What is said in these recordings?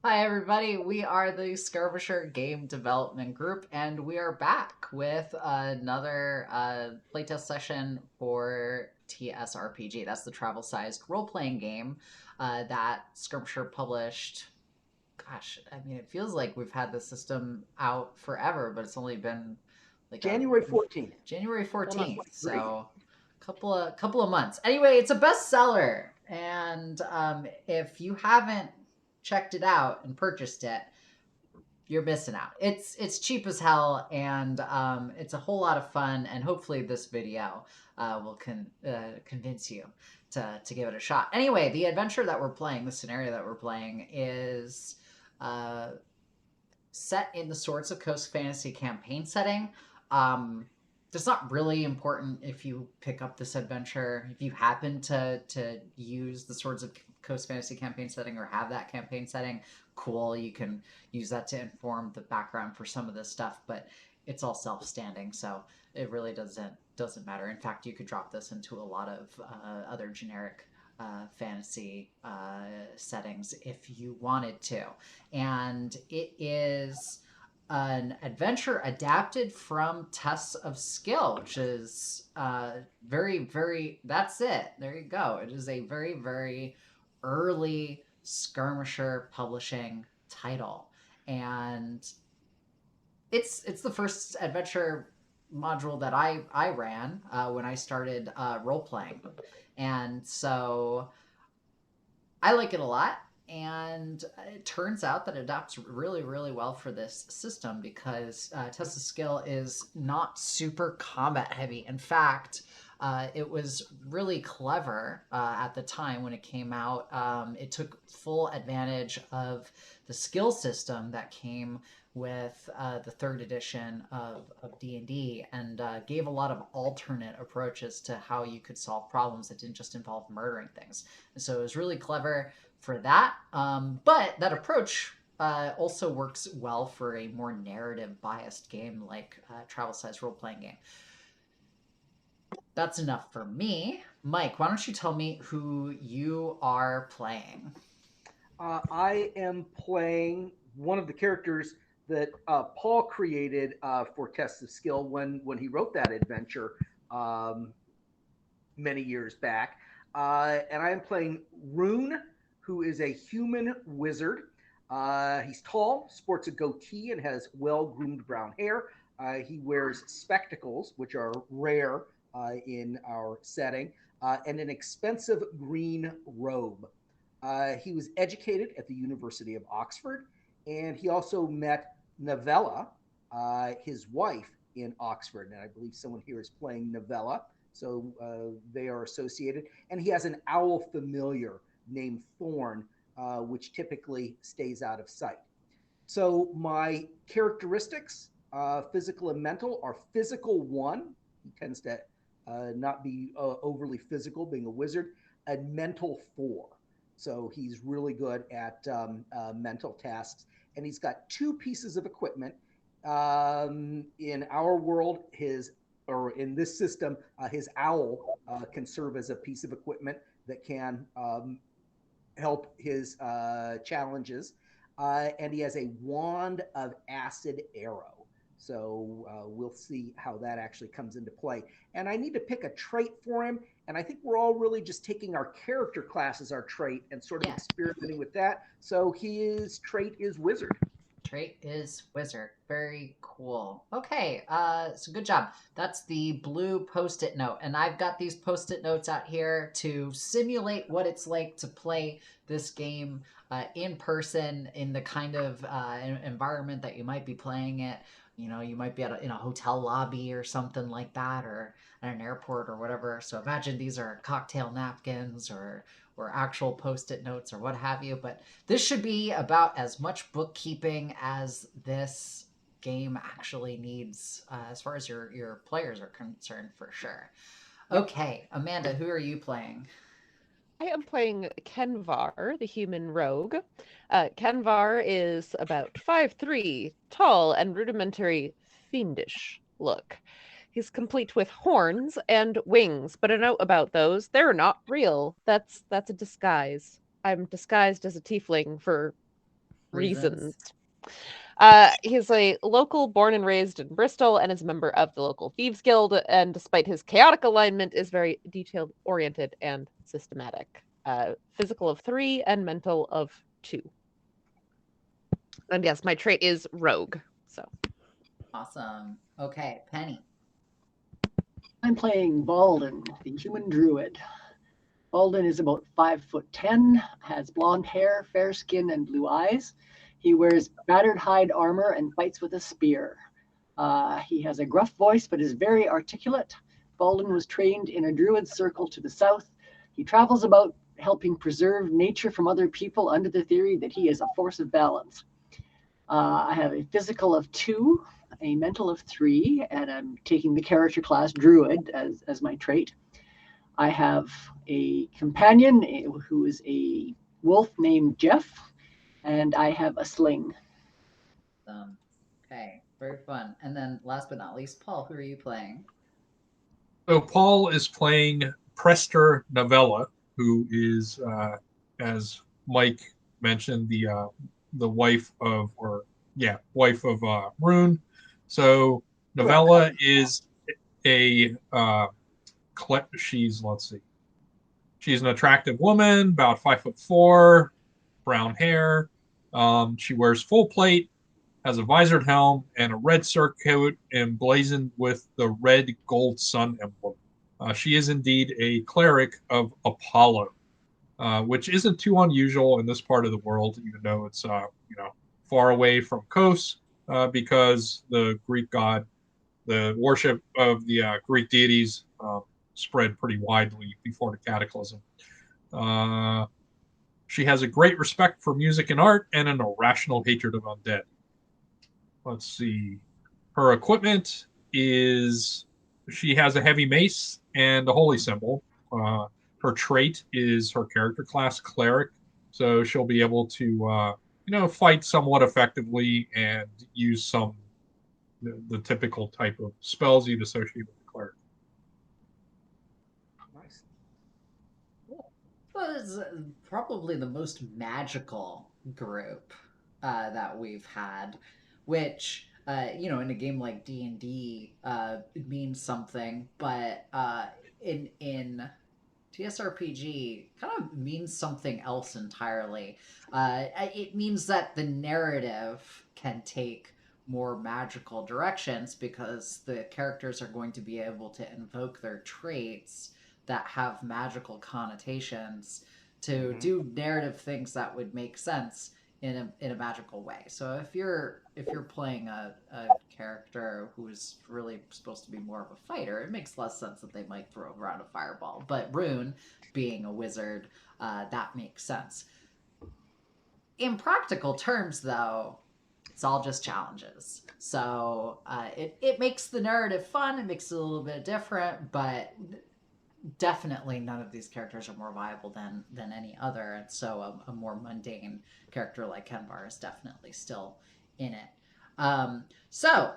Hi, everybody. We are the Skirmisher Game Development Group, and we are back with another playtest session for TSRPG. That's the travel sized role playing game that Skirmisher published. Gosh, I mean, it feels like we've had the system out forever, but it's only been like a January 14th, January going on 14th, 23. so couple of months. Anyway, it's a bestseller, and if you haven't checked it out and purchased it, you're missing out. It's cheap as hell, and it's a whole lot of fun. And hopefully, this video will convince you to give it a shot. Anyway, the adventure that we're playing, the scenario that we're playing, is uh, set in the Swords of Coast fantasy campaign setting. Um, it's not really important if you pick up this adventure. If you happen to use the Swords of Coast fantasy campaign setting or have that campaign setting, cool. You can use that to inform the background for some of this stuff, but it's all self-standing, so it really doesn't matter. In fact, you could drop this into a lot of other generic fantasy settings if you wanted to. And it is an adventure adapted from Tests of Skill, which is very, that's it. There you go. It is a very early Skirmisher publishing title. And it's the first adventure module that I ran when I started role playing, and so I like it a lot. And it turns out that it adapts really well for this system because Test of Skill is not super combat heavy. In fact, it was really clever at the time when it came out. It took full advantage of the skill system that came with the third edition of D&D, and gave a lot of alternate approaches to how you could solve problems that didn't just involve murdering things. And so it was really clever for that. But that approach also works well for a more narrative biased game like Travel Size Role Playing Game. That's enough for me. Mike, why don't you tell me who you are playing? I am playing one of the characters that Paul created for Tests of Skill when he wrote that adventure um, many years back. And I am playing Rune, who is a human wizard. He's tall, sports a goatee, and has well groomed brown hair. He wears spectacles, which are rare in our setting, and an expensive green robe. He was educated at the University of Oxford, and he also met Novella, his wife, in Oxford. And I believe someone here is playing Novella, so they are associated. And he has an owl familiar named Thorn, which typically stays out of sight. So my characteristics, physical and mental, are physical one. He tends to not be overly physical, being a wizard, and mental four. So he's really good at mental tasks. And he's got two pieces of equipment. In our world, or in this system, his owl can serve as a piece of equipment that can help his challenges. And he has a wand of acid arrow. So we'll see how that actually comes into play. And I need to pick a trait for him. And I think we're all really just taking our character class as our trait and sort of Yeah, experimenting with that. So his trait is wizard. trait is wizard. Very cool. Okay, so good job. That's the blue post-it note, and I've got these post-it notes out here to simulate what it's like to play this game in person in the kind of environment that you might be playing it. You know, you might be in a hotel lobby or something like that, or at an airport or whatever. So imagine these are cocktail napkins or actual post-it notes or what have you. But this should be about as much bookkeeping as this game actually needs, as far as your players are concerned, for sure. Yep. Okay, Amanda, who are you playing? I am playing Kenvar, the human rogue. Kenvar is about 5'3", tall and rudimentary fiendish look. He's complete with horns and wings, but a note about those, they're not real. That's a disguise. I'm disguised as a tiefling for reasons. He's a local born and raised in Bristol and is a member of the local Thieves Guild, and despite his chaotic alignment, is very detail-oriented and systematic. Physical of 3 and mental of 2. And yes, my trait is rogue. So Awesome. Okay, Penny. I'm playing Balden, the human druid. Balden is about 5'10", has blonde hair, fair skin, and blue eyes. He wears battered hide armor and fights with a spear. He has a gruff voice but is very articulate. Balden was trained in a druid circle to the south. He travels about helping preserve nature from other people under the theory that he is a force of balance. I have a physical of 2, a mental of 3, and I'm taking the character class druid as my trait. I have a companion who is a wolf named Jeff, and I have a sling. Okay, very fun. And then last but not least, Paul, who are you playing? So Paul is playing Prester Novella, who is, as Mike mentioned, the wife of Rune. So Novella is a she's an attractive woman, about 5'4", brown hair. She wears full plate, has a visored helm, and a red surcoat emblazoned with the red gold sun emblem. She is indeed a cleric of Apollo, which isn't too unusual in this part of the world, even though it's far away from Kos, because the Greek god, the worship of the Greek deities spread pretty widely before the Cataclysm. She has a great respect for music and art and an irrational hatred of undead. Let's see. Her equipment is she has a heavy mace and a holy symbol. Her trait is her character class cleric, so she'll be able to fight somewhat effectively and use some the typical type of spells you'd associate with the cleric. Nice. Well, it's probably the most magical group that we've had, which in a game like D&D means something, but in TSRPG kind of means something else entirely. It means that the narrative can take more magical directions because the characters are going to be able to invoke their traits that have magical connotations to do narrative things that would make sense in a magical way. So if you're playing a character who's really supposed to be more of a fighter, it makes less sense that they might throw around a fireball. But Rune, being a wizard, that makes sense. In practical terms, though, it's all just challenges. So it makes the narrative fun. It makes it a little bit different, but definitely none of these characters are more viable than any other, and so a more mundane character like Kenvar is definitely still in it. So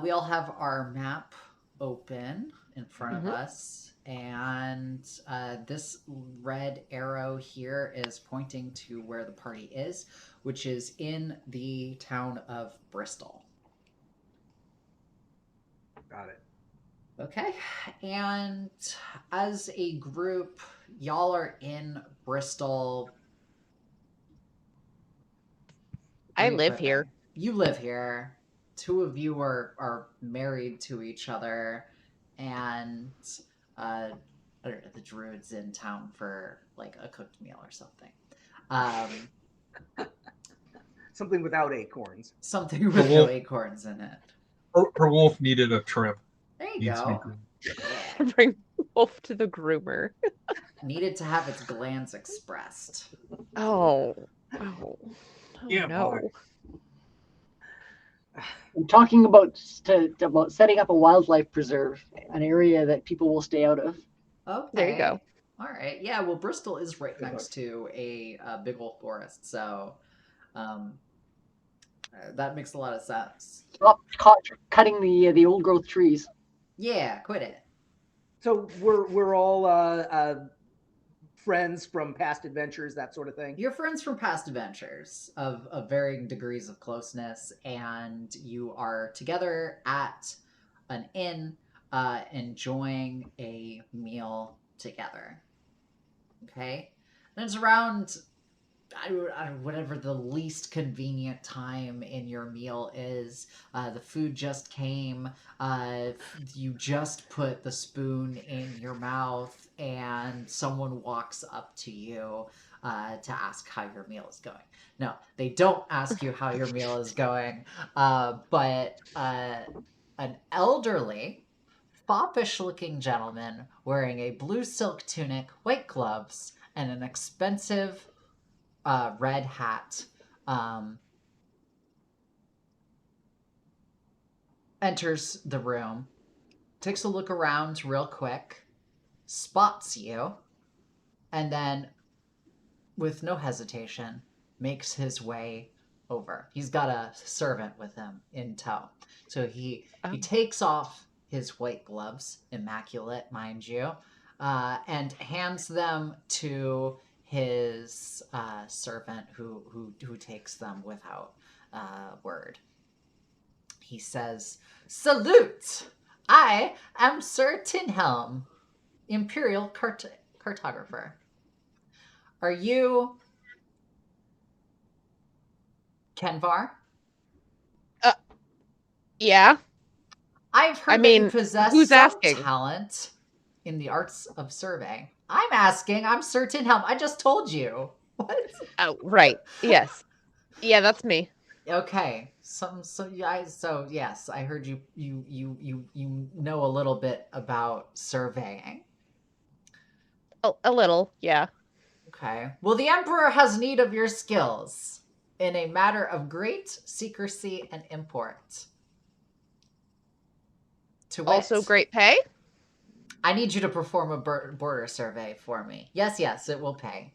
we all have our map open in front of us, and this red arrow here is pointing to where the party is, which is in the town of Bristol. Got it. Okay, and as a group, y'all are in Bristol. I live here. You live here. 2 of you are married to each other, and I don't know, the druid's in town for like a cooked meal or something. Something without acorns. Something with no acorns in it. Her wolf needed a trim. There you go. Bring wolf to the groomer. Needed to have its glands expressed. Oh Yeah, no. I'm talking about setting up a wildlife preserve, an area that people will stay out of. Okay. There you go. All right. Yeah, well, Bristol is right next to a big old forest, so that makes a lot of sense. Stop cutting the old growth trees. Yeah, quit it. So we're all friends from past adventures, that sort of thing. You're friends from past adventures of varying degrees of closeness, and you are together at an inn, enjoying a meal together. Okay? And it's around whatever the least convenient time in your meal is. The food just came. You just put the spoon in your mouth, and someone walks up to you to ask how your meal is going. No, they don't ask you how your meal is going, but an elderly, foppish-looking gentleman wearing a blue silk tunic, white gloves, and an expensive red hat enters the room, takes a look around real quick, spots you, and then, with no hesitation, makes his way over. He's got a servant with him in tow. So he takes off his white gloves, immaculate, mind you, and hands them to his servant, who takes them without word. He says, "Salute! I am Sir Tinhelm, Imperial Cartographer. Are you Kenvar?" Yeah. I've heard that you possess who's some asking? talent in the arts of survey. I'm asking. I'm Sir Tinhelm. I just told you. What? Oh, right. Yes. Yeah, that's me. Okay. So yes, I heard you know a little bit about surveying. A little, yeah. Okay. Well, the Emperor has need of your skills in a matter of great secrecy and import. To wit, Also great pay? I need you to perform a border survey for me. Yes, it will pay.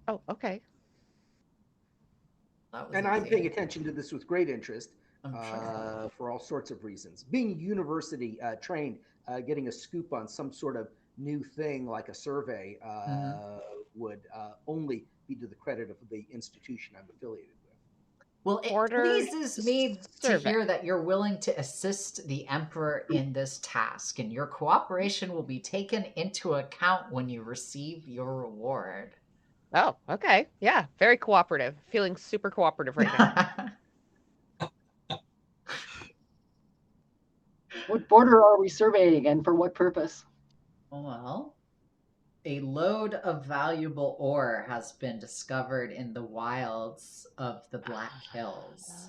Oh, okay. And I'm paying attention to this with great interest, sure. for all sorts of reasons. Being university trained, getting a scoop on some sort of new thing like a survey would only be to the credit of the institution I'm affiliated with. Well, it pleases me to hear that you're willing to assist the Emperor in this task, and your cooperation will be taken into account when you receive your reward. Oh, okay. Yeah, very cooperative. Feeling super cooperative right now. What border are we surveying and for what purpose? Well, a load of valuable ore has been discovered in the wilds of the Black Hills,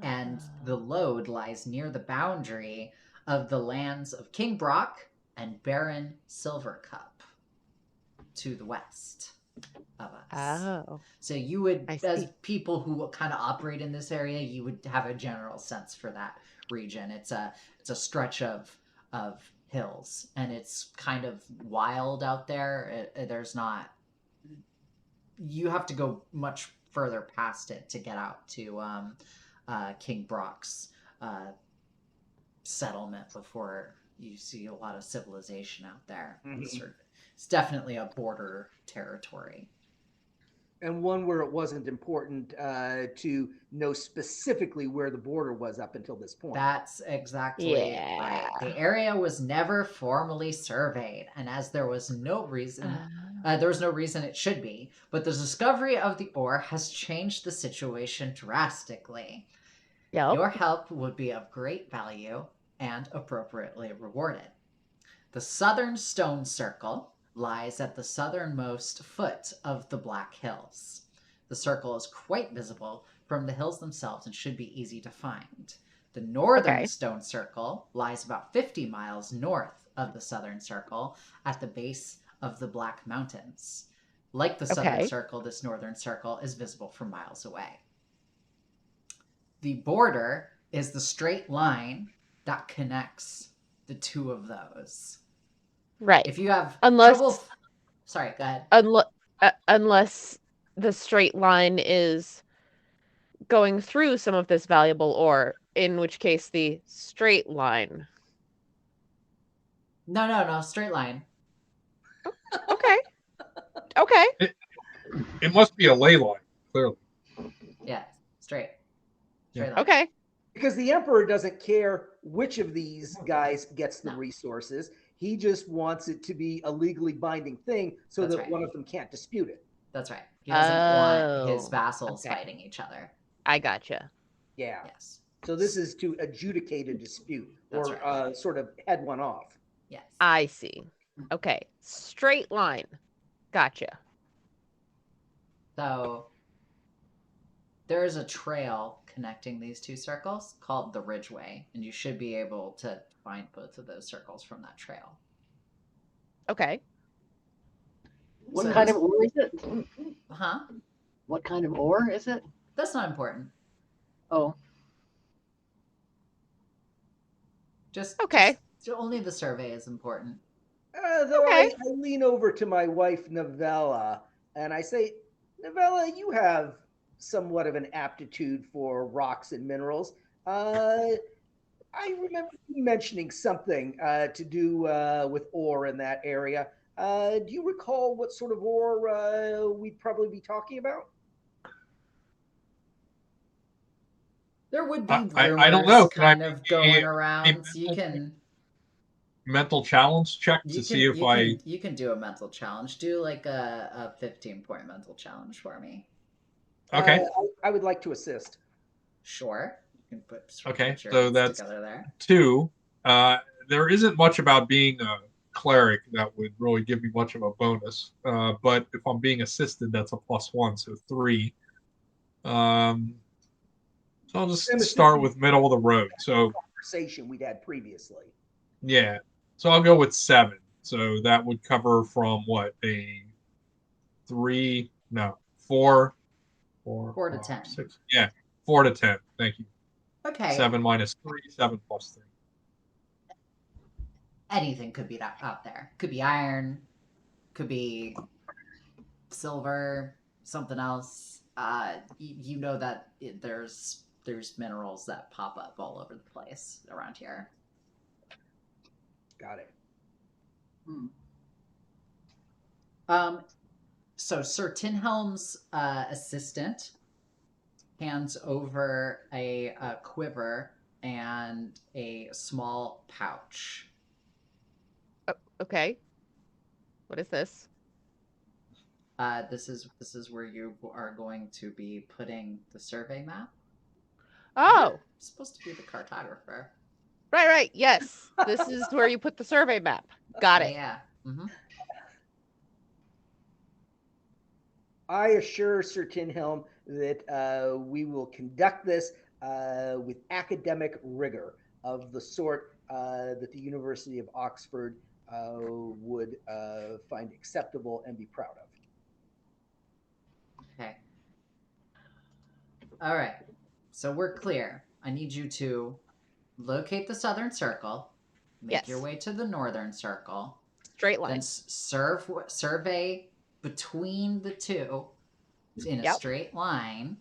and the load lies near the boundary of the lands of King Brock and Baron Silvercup to the west of us. Oh. So you would, as people who kind of operate in this area, you would have a general sense for that region. It's a stretch of hills, and it's kind of wild out there. There's not, you have to go much further past it to get out to King Brock's settlement before you see a lot of civilization out there. It's definitely a border territory. And one where it wasn't important to know specifically where the border was up until this point. That's exactly right. The area was never formally surveyed, and as there was no reason it should be, but the discovery of the ore has changed the situation drastically. Yep. Your help would be of great value and appropriately rewarded. The Southern Stone Circle lies at the southernmost foot of the Black Hills. The circle is quite visible from the hills themselves and should be easy to find. The Northern Stone Circle lies about 50 miles north of the Southern Circle at the base of the Black Mountains. Like the Southern Circle, this Northern Circle is visible from miles away. The border is the straight line that connects the two of those. Right. If you have trouble... Sorry, go ahead. Unless the straight line is going through some of this valuable ore, in which case the straight line. No, straight line. Okay. Okay. It must be a ley line, clearly. Yeah, straight. Yeah. Straight line. Okay. Because the Emperor doesn't care which of these guys gets the No. resources. He just wants it to be a legally binding thing so That's that right. one of them can't dispute it. That's right. He doesn't want his Oh, vassals okay. fighting each other. I gotcha. Yeah. Yes. So this is to adjudicate a dispute That's or right. sort of head one off. Yes. I see. Okay. Straight line. Gotcha. So there is a trail connecting these two circles called the Ridgeway, and you should be able to find both of those circles from that trail. Okay. What So kind this- of ore is it? Huh? What kind of ore is it? That's not important. Oh, Just Okay. only the survey is important. Though Okay. I lean over to my wife, Novella, and I say, Novella, you have somewhat of an aptitude for rocks and minerals. I remember you mentioning something to do with ore in that area. Do you recall what sort of ore we'd probably be talking about? There would be rumors I don't know. Can I kind of make going a around. So mental challenge check to see if you can do a mental challenge. Do like a 15-point mental challenge for me. Okay. I would like to assist. Sure. You can put Okay, your so heads that's together there. 2. There isn't much about being a cleric that would really give me much of a bonus. But if I'm being assisted, that's a +1, so 3. So I'll just I'm start assuming with middle of the road. So conversation we'd had previously. yeah, so I'll go with 7. So that would cover from what, a 3? No, 4, 4 to 10. 6. Yeah, 4 to 10. Thank you. Okay. 7 minus 3, 7 plus 3. Anything could be out there. Could be iron. Could be silver. Something else. You know that there's minerals that pop up all over the place around here. Got it. So Sir Tinhelm's assistant hands over a quiver and a small pouch. Okay. What is this? This is where you are going to be putting the survey map. Oh, You're supposed to be the cartographer. right. Yes. This is where you put the survey map. Got it. Yeah. Mm-hmm. I assure Sir Tinhelm that we will conduct this with academic rigor of the sort that the University of Oxford would find acceptable and be proud of. Okay. All right. So we're clear. I need you to locate the southern circle, make your Yes. way to the northern circle, Straight line. then survey between the two in a Yep. straight line,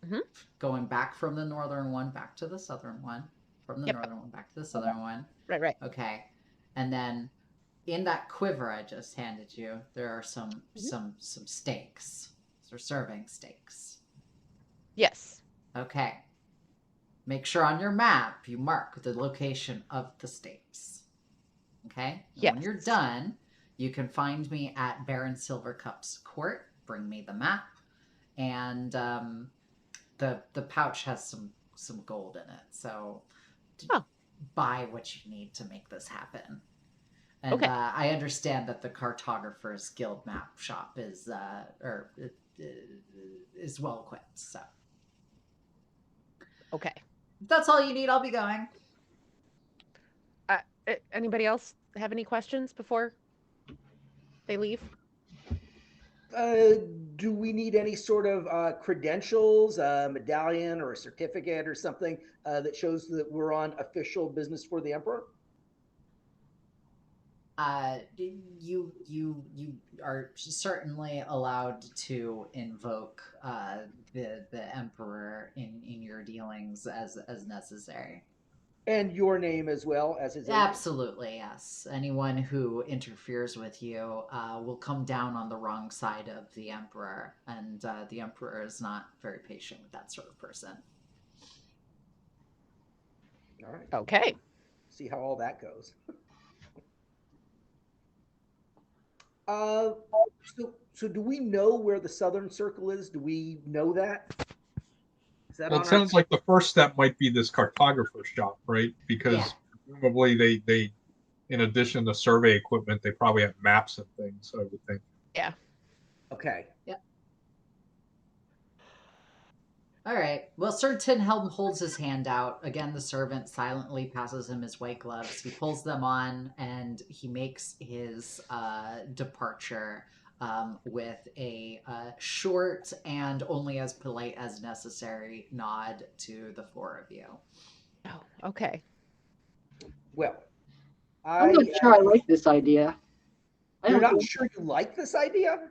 Mhm. going back from the northern one back to the southern one, from the Yep. northern one back to the southern one. Right. Okay, and then in that quiver I just handed you, there are some stakes. They're serving stakes. Yes. Okay. Make sure on your map you mark the location of the stakes. Okay? And when you're Yes. done, you can find me at Baron Silvercup's court. Bring me the map. And the pouch has some gold in it. So buy what you need to make this happen. And Okay. I understand that the Cartographer's Guild map shop is well equipped. So Okay. if that's all you need, I'll be going. Anybody else have any questions before they leave? Do we need any sort of credentials, a medallion or a certificate or something that shows that we're on official business for the Emperor? You are certainly allowed to invoke the emperor in your dealings as necessary. And your name as well as his agent. Absolutely, yes. Anyone who interferes with you will come down on the wrong side of the Emperor, and the Emperor is not very patient with that sort of person. All right. Okay. See how all that goes. So do we know where the Southern Circle is? Do we know that? Is that Well, on it sounds like the first step might be this cartographer shop, right? Because Yeah. presumably they, in addition to survey equipment, they probably have maps and things, I would think. Yeah. Okay. All right. Well, Sir Tinhelm holds his hand out. Again, the servant silently passes him his white gloves. He pulls them on and he makes his departure with a short and only as polite as necessary nod to the four of you. Oh, okay. Well, I'm not sure I like this idea. You're not sure you like this idea?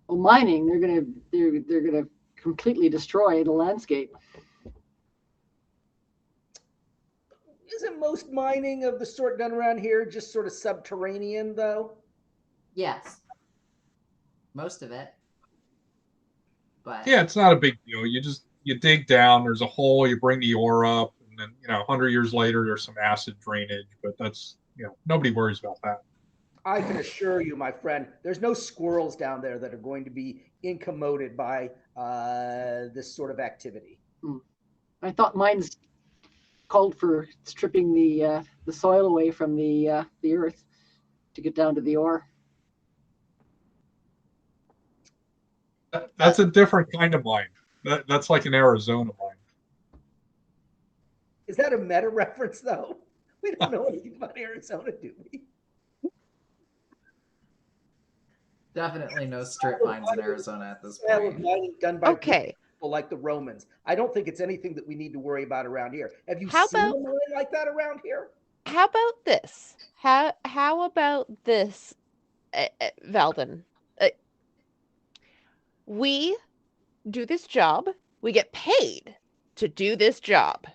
Well, mining, they're gonna completely destroy the landscape. Isn't most mining of the sort done around here just sort of subterranean, though? Yes. Most of it. But Yeah, it's not a big deal. You dig down, there's a hole, you bring the ore up, and then 100 years later there's some acid drainage, but that's nobody worries about that. I can assure you, my friend, there's no squirrels down there that are going to be incommoded by this sort of activity. I thought mines called for stripping the soil away from the earth to get down to the ore. That's a different kind of mine. That's like an Arizona mine. Is that a meta reference, though? We don't know anything about Arizona, do we? definitely no strip mines in Arizona at this Style of point. mining done by Okay. people like the Romans. I don't think it's anything that we need to worry about around here. Have you How seen about- a mine like that around here? How about this? How about this, Valden? We do this job. We get paid to do this job,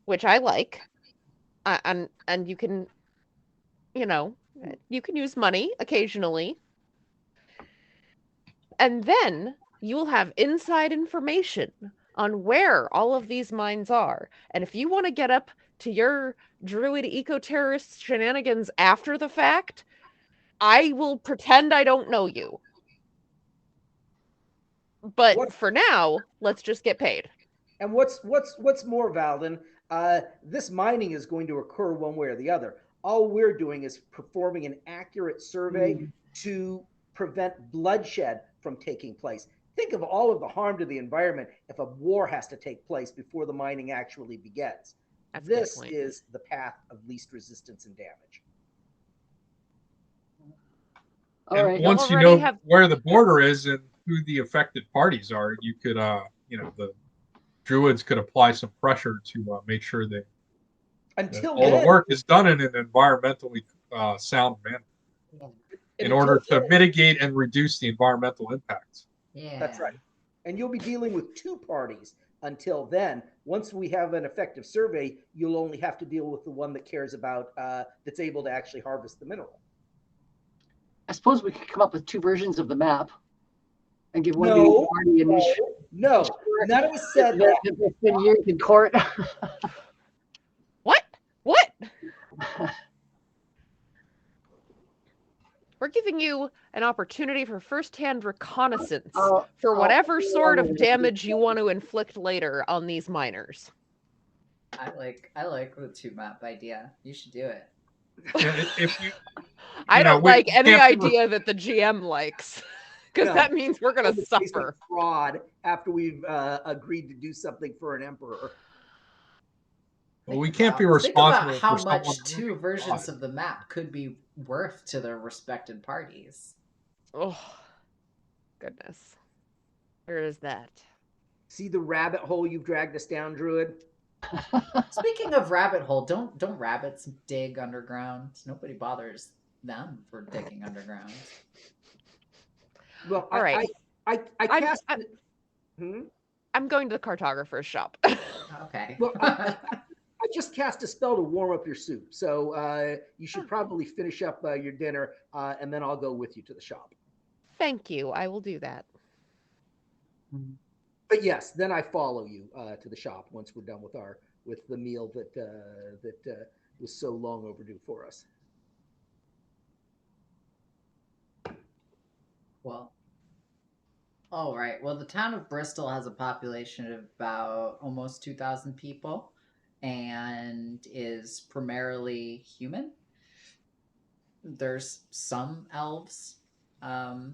which I like. And you can, you can use money occasionally. And then you'll have inside information on where all of these mines are. And if you want to get up to your druid eco-terrorist shenanigans after the fact, I will pretend I don't know you. But for now, let's just get paid. And what's more, Valden? This mining is going to occur one way or the other. All we're doing is performing an accurate survey to prevent bloodshed from taking place. Think of all of the harm to the environment if a war has to take place before the mining actually begins. This is the path of least resistance and damage. All right. Once you know where the border is and who the affected parties are, you could, the druids could apply some pressure to make sure that all the work is done in an environmentally sound manner in order to mitigate and reduce the environmental impacts. Yeah, that's right. And you'll be dealing with two parties until then. Once we have an effective survey, you'll only have to deal with the one that cares about, that's able to actually harvest the mineral. I suppose we could come up with two versions of the map and give one to each party initiative. No, none of us said that. It's been years in court. What? We're giving you an opportunity for first-hand reconnaissance for whatever sort of damage you want to inflict later on these miners. I like the two map idea. You should do it. If you, I don't like any idea that the GM likes, because that means we're going to suffer. Fraud after we've agreed to do something for an emperor. Well, we can't be responsible think about for how much two versions of the map could be worth to their respected parties. Oh, goodness. Where is that? See the rabbit hole you've dragged us down, Druid? Speaking of rabbit hole, don't rabbits dig underground? Nobody bothers them for digging underground. Well, all right. I cast. I'm going to the cartographer's shop. Okay. Well, I just cast a spell to warm up your soup, so you should probably finish up your dinner, and then I'll go with you to the shop. Thank you. I will do that. But yes, then I follow you to the shop once we're done with the meal that was so long overdue for us. Well, all right. Well, the town of Bristol has a population of about almost 2,000 people and is primarily human. There's some elves that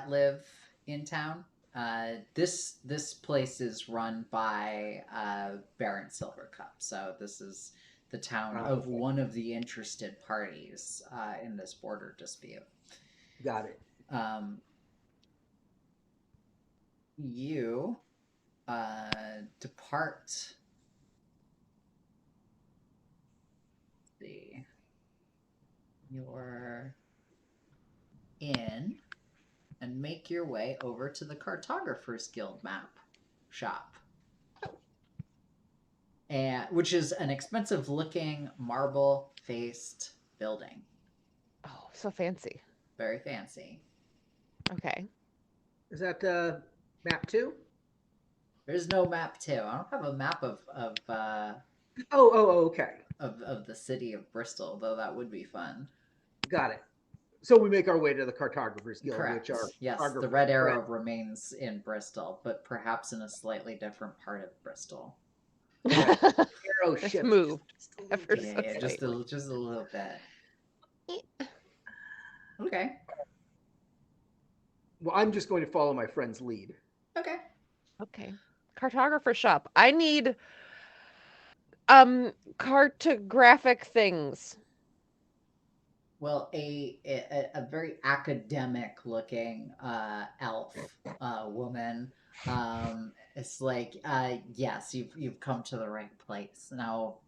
live in town. This place is run by Baron Silvercup, so this is the town of one of the interested parties in this border dispute. Got it. You depart your inn and make your way over to the Cartographer's Guild map shop, which is an expensive-looking marble-faced building. Oh, so fancy. Very fancy. Okay. Is that map 2? There's no map 2. I don't have a map of okay. Of the city of Bristol, though that would be fun. Got it. So we make our way to the Cartographer's Guild, Correct. which are yes, the red arrow remains in Bristol, but perhaps in a slightly different part of Bristol. Arrow It's shift. moved. Just a little bit. Okay. Well, I'm just going to follow my friend's lead. Okay. Okay. Cartographer shop. I need cartographic things. Well, a very academic looking elf woman. It's like, yes, you've come to the right place. Now,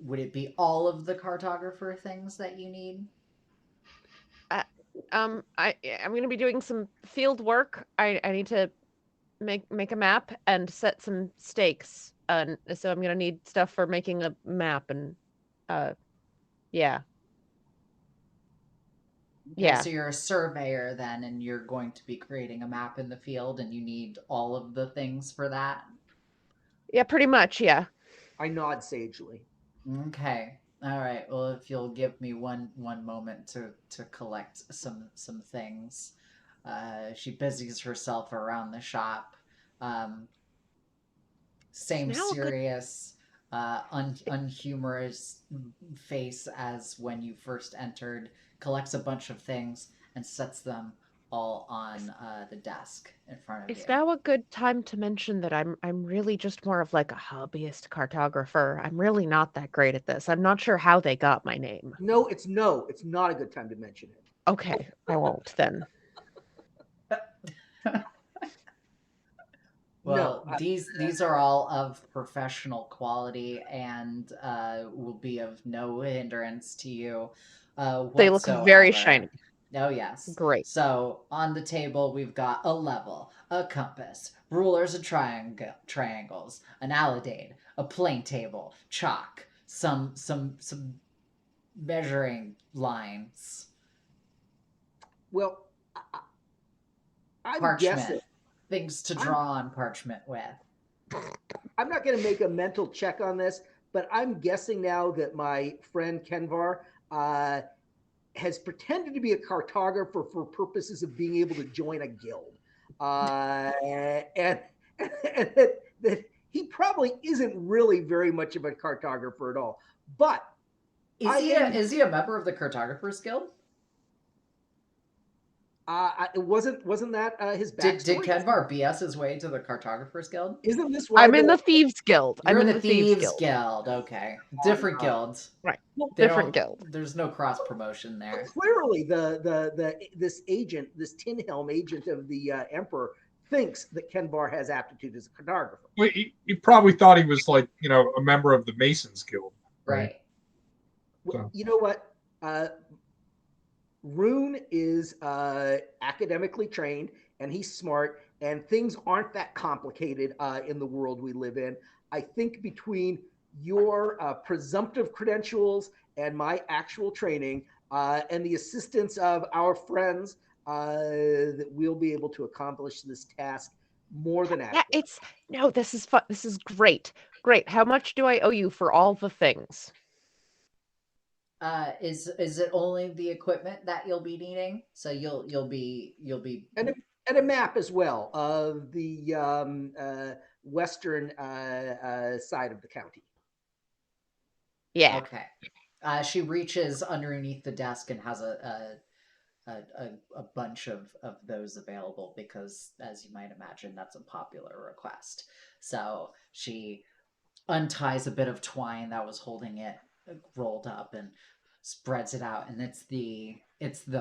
would it be all of the cartographer things that you need? I'm going to be doing some field work. I need to make a map and set some stakes. So I'm going to need stuff for making a map and yeah. Okay, Yeah. so you're a surveyor then, and you're going to be creating a map in the field, and you need all of the things for that? Yeah, pretty much, yeah. I nod sagely. Okay. All right. Well, if you'll give me one moment to collect some things. She busies herself around the shop. Same serious, unhumorous face as when you first entered. Collects a bunch of things and sets them all on the desk in front of you. It's now a good time to mention that I'm really just more of like a hobbyist cartographer. I'm really not that great at this. I'm not sure how they got my name. No, it's not a good time to mention it. Okay, I won't then. Well, these are all of professional quality and will be of no hindrance to you whatsoever. They look very shiny. Oh, yes. Great. So, on the table, we've got a level, a compass, rulers and triangles, an alidade, a plane table, chalk, some measuring lines. Well, I'm parchment. guessing. Things to draw on parchment with. I'm not going to make a mental check on this, but I'm guessing now that my friend Kenvar has pretended to be a cartographer for purposes of being able to join a guild. And that he probably isn't really very much of a cartographer at all. But is he a member of the Cartographers Guild? It wasn't that his backstory? Did Kenvar BS his way to the Cartographers Guild? Isn't this why I'm in the Thieves Guild? You're in the Thieves Guild. Okay, different guilds. Right, different guild. There's no cross promotion there. Clearly, this agent, this Tin Helm agent of the Emperor, thinks that Kenvar has aptitude as a cartographer. Well, he probably thought he was like, a member of the Masons Guild. Right. Well, you know what? Rune is academically trained and he's smart, and things aren't that complicated in the world we live in. I think between your presumptive credentials and my actual training and the assistance of our friends, that we'll be able to accomplish this task more than Yeah, adequately. it's no, this is fun. This is great. Great. How much do I owe you for all the things? Is it only the equipment that you'll be needing? So you'll be And a map as well of the western side of the county. Yeah. okay. She reaches underneath the desk and has a bunch of those available because, as you might imagine, that's a popular request. So she unties a bit of twine that was holding it rolled up and spreads it out, and it's the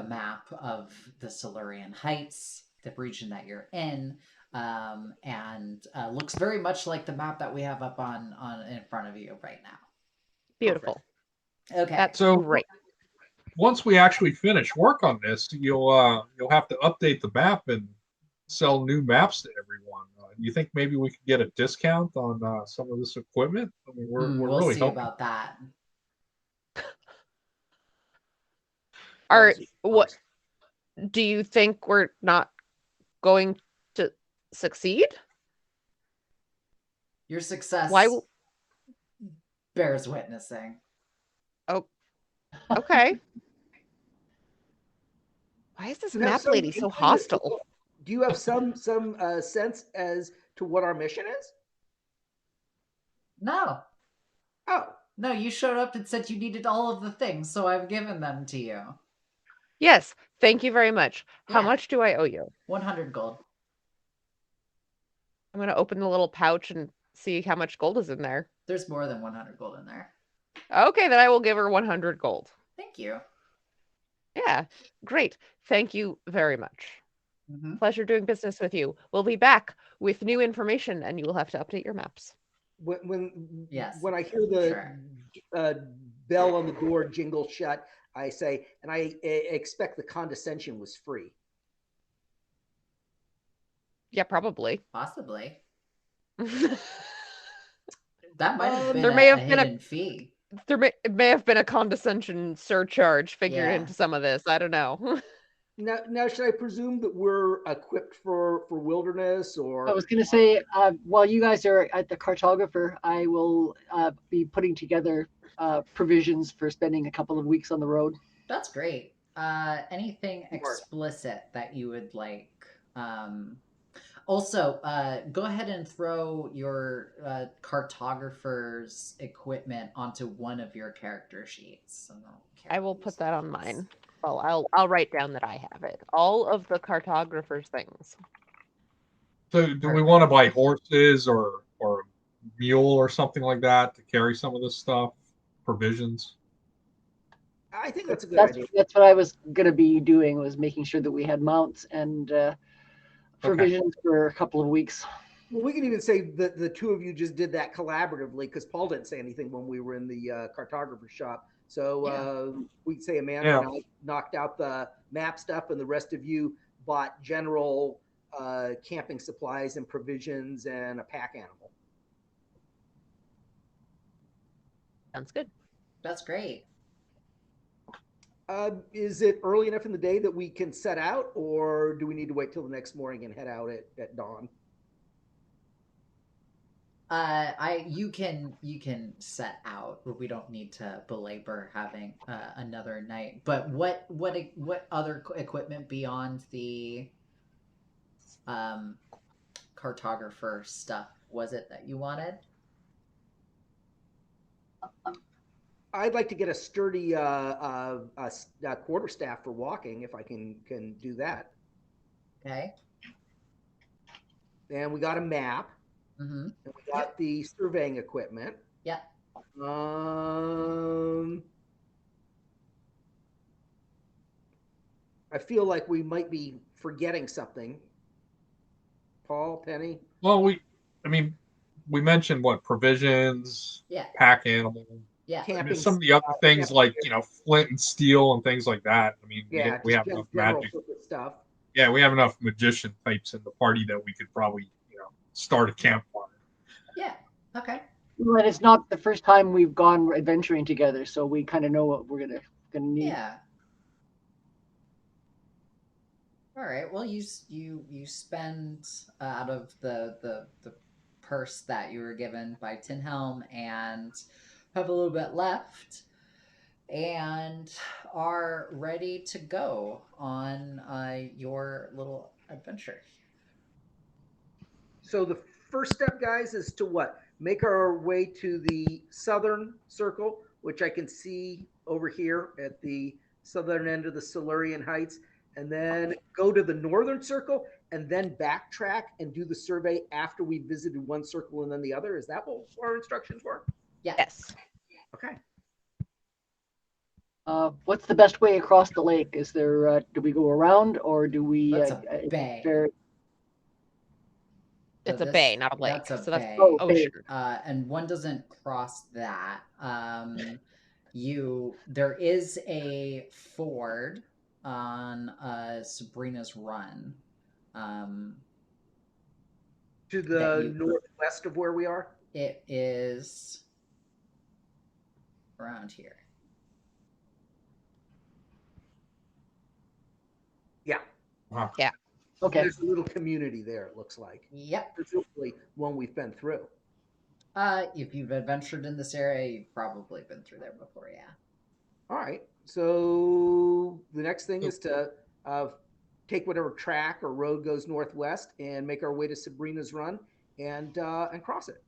map of the Silurian Heights, the region that you're in, and looks very much like the map that we have up on in front of you right now. Beautiful. Okay. That's So great. once we actually finish work on this, you'll have to update the map and sell new maps to everyone. You think maybe we could get a discount on some of this equipment? I mean, we're We'll really see helping. about that. Are what do you think we're not going to succeed? Your success Why? bears witnessing. Oh, okay. Why is this Do you have map some lady so inkling as to hostile? do you have some sense as to what our mission is? No. Oh, No, you showed up and said you needed all of the things, so I've given them to you. Yes, thank you very much. How Yeah. much do I owe you? 100 gold. I'm gonna open the little pouch and see how much gold is in there. There's more than 100 gold in there. Okay, then I will give her 100 gold. Thank you. Yeah, great. Thank you very much. Mm-hmm. Pleasure doing business with you. We'll be back with new information, and you will have to update your maps. Yes, when I hear the sure. bell on the door jingle shut, I say, and I expect the condescension was free. Yeah, probably. Possibly. There That might have been may a have been a hidden fee. may have been a condescension surcharge figured Yeah. into some of this. I don't know. Now, should I presume that we're equipped for wilderness, I or was going to say, while you guys are at the cartographer, I will be putting together provisions for spending a couple of weeks on the road. That's great. Anything explicit that you would like? Also, go ahead and throw your cartographer's equipment onto one of your character sheets. I will put that on mine. Well, I'll write down that I have it. All of the cartographer's things. So, do we want to buy horses or mule or something like that to carry some of this stuff? Provisions. I think that's a good idea. That's what I was going to be doing, was making sure that we had mounts and provisions for a couple of weeks. Well, we can even say that the two of you just did that collaboratively, because Paul didn't say anything when we were in the cartographer shop. So we'd say Amanda and I knocked out the map stuff, and the rest of you bought general camping supplies and provisions and a pack animal. Sounds good. That's great. Is it early enough in the day that we can set out, or do we need to wait till the next morning and head out at dawn? You can set out. We don't need to belabor having another night. But what other equipment beyond the cartographer stuff was it that you wanted? I'd like to get a sturdy quarterstaff for walking, if I can do that. Okay. And we got a map. Mm-hmm. And we got the surveying equipment. Yeah. I feel like we might be forgetting something. Paul, Penny? Well, we mentioned what provisions, pack animal. Yeah. I mean, some of the other things like flint and steel and things like that. I mean, we have enough magic stuff. Yeah, we have enough magician types in the party that we could probably, start a campfire. Yeah. Okay. Well, and it's not the first time we've gone adventuring together, so we kind of know what we're gonna need. Yeah. All right. Well, you spend out of the purse that you were given by Tin Helm and have a little bit left, and are ready to go on your little adventure. So the first step, guys, is to what? Make our way to the southern circle, which I can see over here at the southern end of the Silurian Heights, and then go to the northern circle, and then backtrack and do the survey after we visited one circle and then the other. Is that what our instructions were? Yeah. Yes. Okay. What's the best way across the lake? Is there? Do we go around or do we? That's a bay. It's a bay, not a lake. That's a So that's bay. Oh, ocean. And one doesn't cross that. There is a ford on Sabrina's Run. To the northwest of where we are? It is around here. Yeah. Wow. Yeah. Okay. There's a little community there, it looks like. Yep. Presumably one we've been through. If you've adventured in this area, you've probably been through there before, yeah. All right. So the next thing is to take whatever track or road goes northwest and make our way to Sabrina's Run and cross it.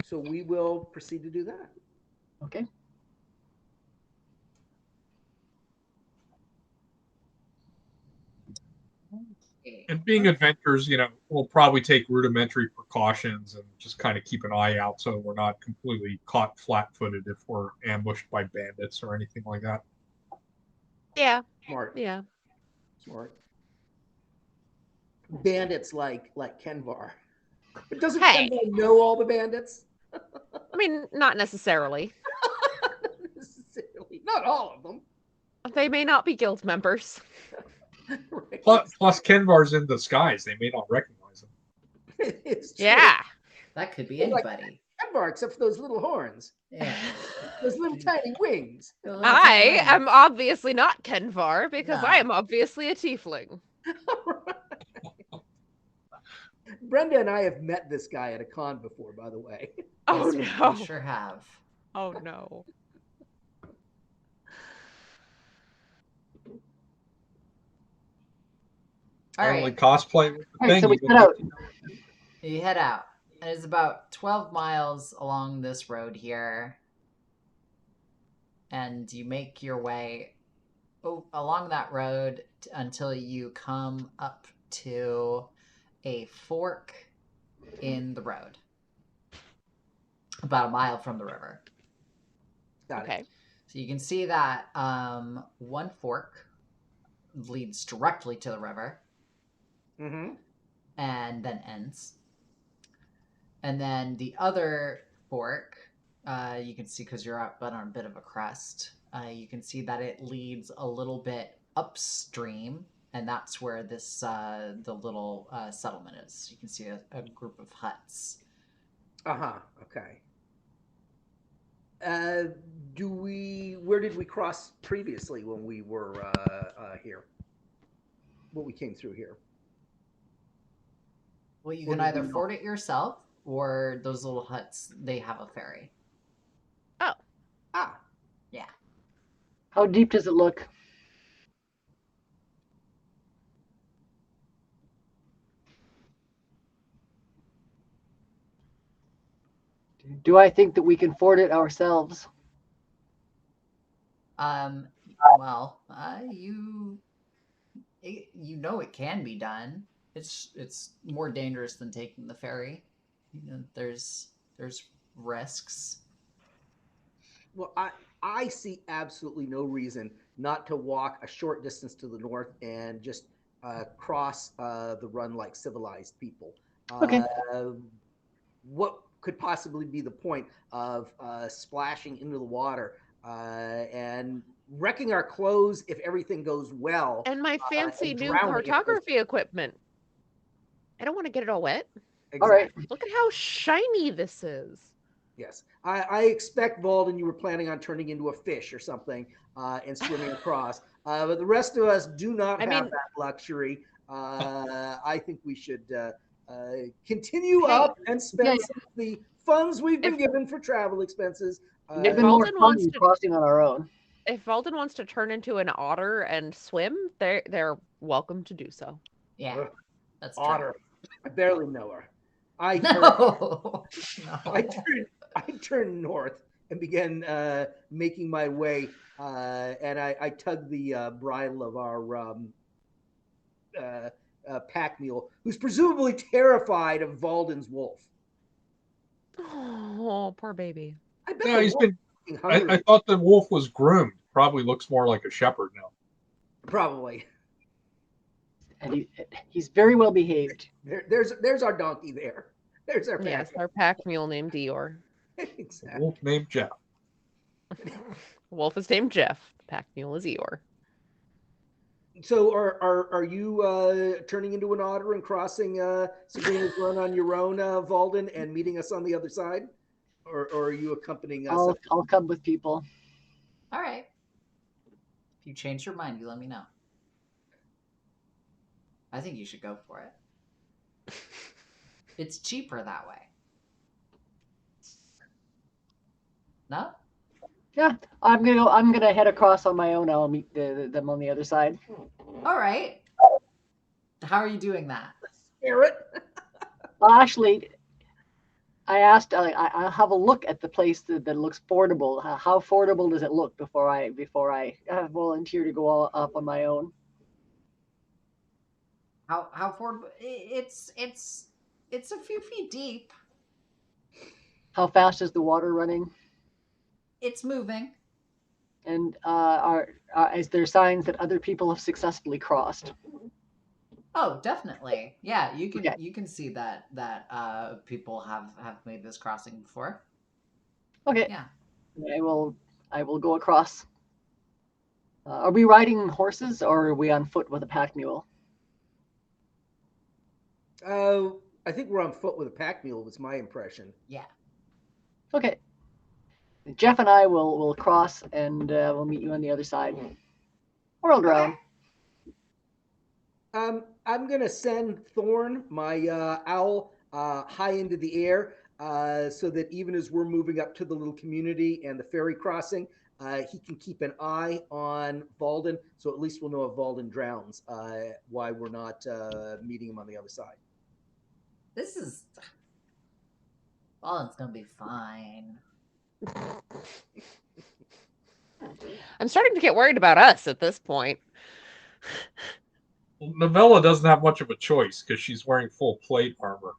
So we will proceed to do that. Okay. And being adventurers, we'll probably take rudimentary precautions and just kind of keep an eye out so we're not completely caught flat-footed if we're ambushed by bandits or anything like that. Yeah. Smart. Yeah. Smart. Bandits like Kenvar. But doesn't Hey. Kenvar know all the bandits? I mean, not necessarily. Not necessarily. Not all of them. They may not be guild members. Right. Plus, Kenvar's in disguise. They may not recognize him. It's true. Yeah. That could be It's like anybody. Kenvar, except for those little horns. Yeah. Those little tiny wings. I am obviously not Kenvar because No. I am obviously a tiefling. Brenda and I have met this guy at a con before, by the way. Oh Yes, no. we sure have. Oh no. All Only right. cosplay with the All right, thing. so we you set know. out. You head out. And it's about 12 miles along this road here. And you make your way along that road until you come up to a fork in the road. About a mile from the river. Got it. Okay. So you can see that one fork leads directly to the river Mm-hmm. and then ends. And then the other fork, you can see because you're up on a bit of a crest, you can see that it leads a little bit upstream, and that's where this the little settlement is. You can see a group of huts. Uh-huh. Okay. Where did we cross previously when we were here? When we came through here? Well, you Or can did either we not? ford it yourself, or those little huts, they have a ferry. Oh. Ah. How deep does it look? Do I think that we can ford it ourselves? Well, you know it can be done. It's more dangerous than taking the ferry. There's risks. Well, I see absolutely no reason not to walk a short distance to the north and just cross the run like civilized people. Okay. What could possibly be the point of splashing into the water and wrecking our clothes if everything goes well. And my fancy and new drowning if it goes- cartography equipment. I don't want to get it all wet. All right. Look at how shiny this is. Yes. I expect, Valden, you were planning on turning into a fish or something and swimming across. But the rest of us do not I have mean- that luxury. I think we should continue Hey, up and spend yeah. some of the funds we've been If- given for travel expenses. It's been more Walden fun wants than to- crossing on our own. If Valden wants to turn into an otter and swim, they're welcome to do so. Yeah, Ugh, that's true. Otter. I barely know her. I No. I turned north and began making my way, and I tugged the bridle of our pack mule, who's presumably terrified of Valden's wolf. Oh, poor baby. I bet Yeah, the he's wolf been. is hungry. I thought the wolf was groomed. Probably looks more like a shepherd now. Probably. And he's very well behaved. There's our donkey there. There's our pack. Yes, our pack mule named Dior. Exactly. Wolf named Jeff. Wolf is named Jeff. The pack mule is Eeyore. So are you turning into an otter and crossing Sabrina's Run on your own, Valden, and meeting us on the other side, or are you accompanying us? I'll come with people. All right. If you change your mind, you let me know. I think you should go for it. It's cheaper that way. No? Yeah, I'm gonna head across on my own. I'll meet them on the other side. All right. How are you doing that? Spirit. Well, actually, I asked. I'll have a look at the place that looks fordable. How fordable does it look before I volunteer to go all up on my own? How far? It's a few feet deep. How fast is the water running? It's moving. And is there signs that other people have successfully crossed? Oh, definitely. Yeah, you can Okay. you can see that people have made this crossing before. Okay. Yeah. I will go across. Are we riding horses or are we on foot with a pack mule? I think we're on foot with a pack mule. Was my impression. Yeah. Okay. Jeff and I will cross and we'll meet you on the other side. Or I'll drown. I'm gonna send Thorn, my owl, high into the air, so that even as we're moving up to the little community and the ferry crossing, he can keep an eye on Valden. So at least we'll know if Valden drowns. Why we're not meeting him on the other side. This is. Ballen's gonna be fine. I'm starting to get worried about us at this point. Well, Novella doesn't have much of a choice because she's wearing full plate armor.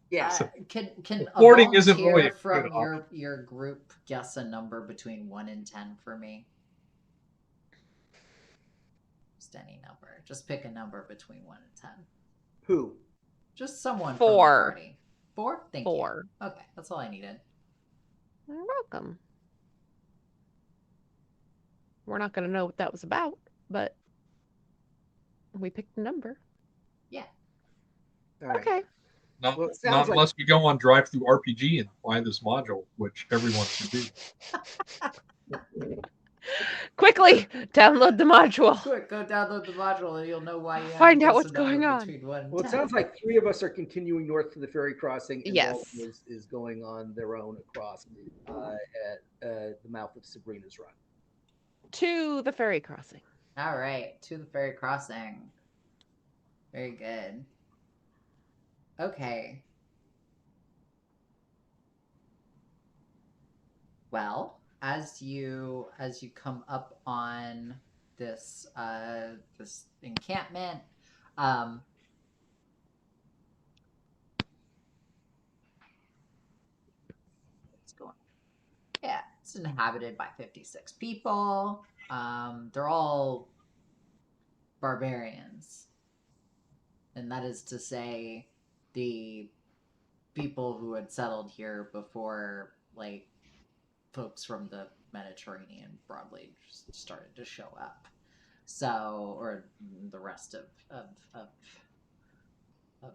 Yes. Can a Boarding isn't volunteer really a from good your group guess a number between 1 and 10 for me? Just any number. Just pick a number between 1 and 10. Who? Just someone 4. from the party. 4? Thank 4. you. Okay, that's all I needed. You're welcome. We're not going to know what that was about, but we picked a number. Yeah. All right. Okay. Not, Well, it not sounds like unless we go on drive through RPG and buy this module, which everyone should do. Quickly, download the module. Quick, go download the module and you'll know why you have to Find out guess what's a number going on. between 1 and well, it 10. sounds like three of us are continuing north to the ferry crossing, and Yes. Valden is going on their own across at the mouth of Sabrina's Run. To the ferry crossing. All right, to the ferry crossing. Very good. Okay. Well, as you come up on this this encampment, what's going on? Yeah, it's inhabited by 56 people. They're all barbarians. And that is to say the people who had settled here before, like, folks from the Mediterranean broadly just started to show up. So, or the rest of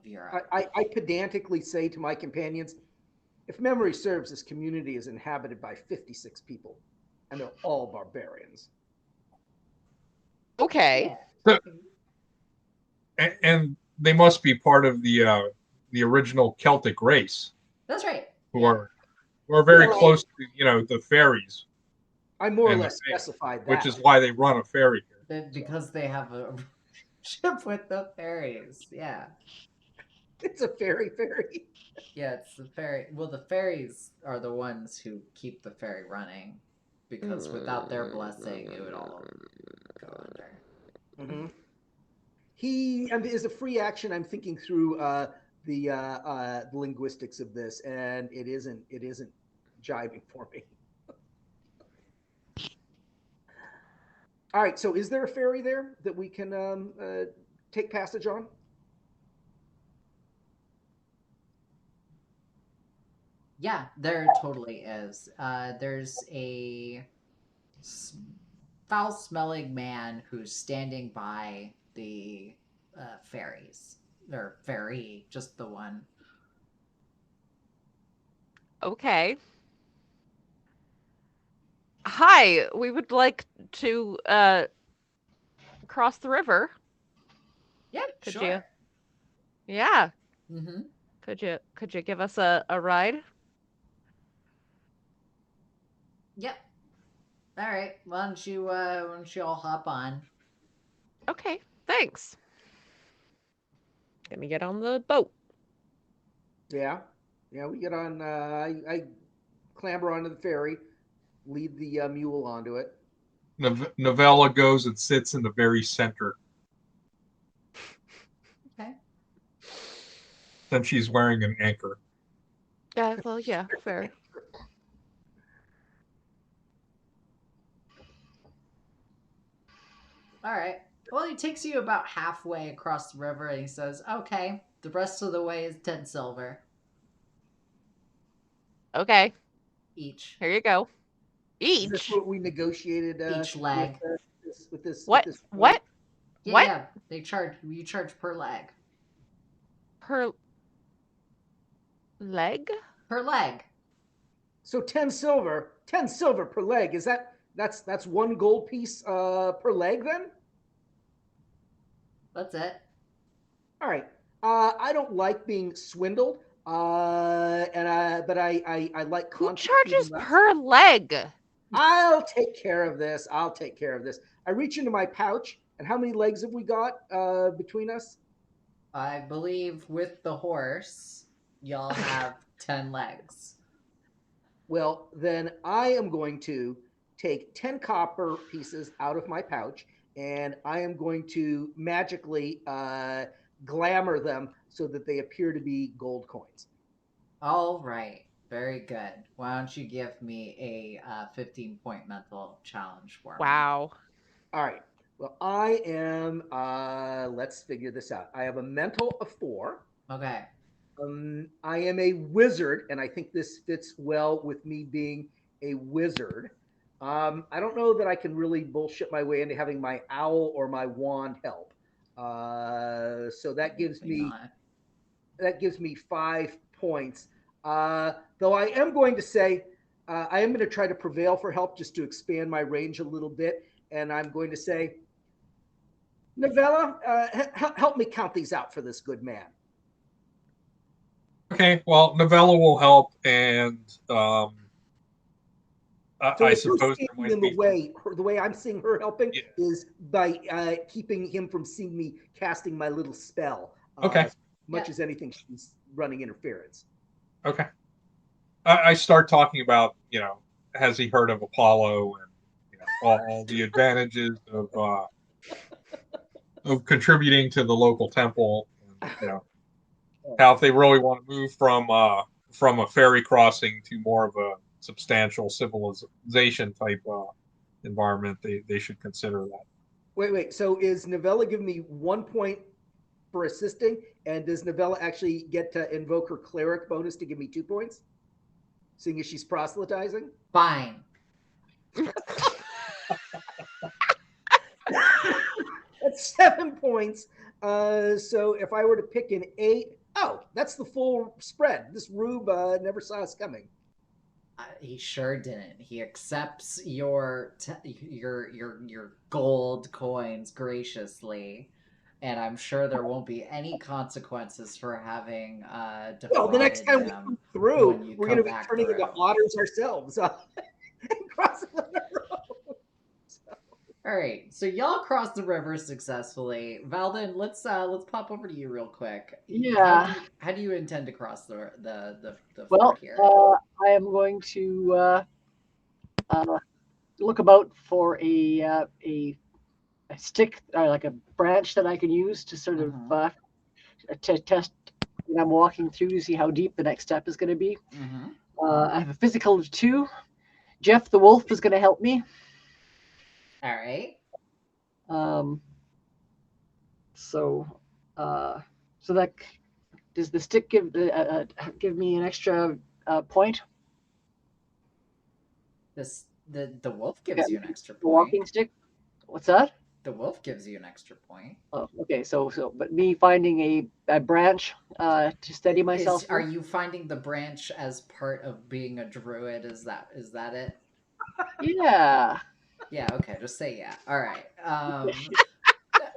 Europe. I pedantically say to my companions, if memory serves, this community is inhabited by 56 people, and they're all barbarians. Okay. Yeah. And they must be part of the original Celtic race, That's right. who Yeah. are very Well, close to the fairies, I more or and the less fae, specified that. which is why they run a fairy here. Because they have a ship with the fairies. Yeah. It's a fairy. Yeah, it's the fairy. Well, the fairies are the ones who keep the ferry running, because without their blessing, it would all go under. Mm-hmm. And as a free action, I'm thinking through the linguistics of this, and it isn't jiving for me. All right, so is there a ferry there that we can take passage on? Yeah, there totally is. There's a foul-smelling man who's standing by the ferries. Or ferry, just the one. Okay. Hi, we would like to cross the river. Yeah, Could sure. you? Yeah. Mm-hmm. Could you give us a ride? Yep. All right. Why don't you all hop on? Okay, thanks. Gonna get on the boat. Yeah, we get on. I clamber onto the ferry, lead the mule onto it. Novella goes and sits in the very center. Okay. Then she's wearing an anchor. Well, yeah, fair. All right. Well, he takes you about halfway across the river, and he says, "Okay, the rest of the way is 10 silver Okay, each. here you go. Is this Each? what we negotiated Each leg. with this? What? With this What? Yeah, What? yeah. You charge per leg. Per leg? Per leg. So 10 silver per leg. Is that's one gold piece per leg then? That's it. All right. I don't like being swindled. But I like Who conflict charges even less. per leg? I'll take care of this. I reach into my pouch, and how many legs have we got between us? I believe with the horse, y'all have 10 legs. Well, then I am going to take 10 copper pieces out of my pouch, and I am going to magically glamour them so that they appear to be gold coins. All right. Very good. Why don't you give me a 15-point mental challenge for me? Wow. All right. Well, I am, let's figure this out. I have a mental of 4. Okay. I am a wizard, and I think this fits well with me being a wizard. I don't know that I can really bullshit my way into having my owl or my wand help. So that gives me not. 5 points. Though I am going to say I am going to try to prevail for help just to expand my range a little bit, and I'm going to say, Novella, help me count these out for this good man. Okay, well, Novella will help, and So I suppose there might be. the way I'm seeing her helping Yeah. is by keeping him from seeing me casting my little spell. Okay. Much as anything, she's running interference. Okay. I start talking about, has he heard of Apollo and all the advantages of contributing to the local temple, and, how if they really want to move from a ferry crossing to more of a substantial civilization type environment, they should consider that. Wait. So is Novella giving me 1 point for assisting, and does Novella actually get to invoke her cleric bonus to give me 2 points, seeing as she's proselytizing? Fine. That's 7 points. So if I were to pick an 8, that's the full spread. This rube never saw us coming. He sure didn't. He accepts your gold coins graciously, and I'm sure there won't be any consequences for having Well, the next defrauded time we him come through, when you we're come going to be back turning into through. otters ourselves and crossing the road. All right, so y'all crossed the river successfully. Valden, let's pop over to you real quick. Yeah. How do you intend to cross the Well, ford here? I am going to look about for a stick, like a branch that I can use to sort of to test when I'm walking through to see how deep the next step is going to be. I have a physical of 2. Jeff the wolf is going to help me. All right. So that does the stick give me an extra point? The wolf gives you an extra The point. walking stick. What's that? The wolf gives you an extra point. Oh, okay. So but me finding a branch to steady myself. Are you finding the branch as part of being a druid? Is that it? Yeah. Yeah. Okay. Just say yeah. All right.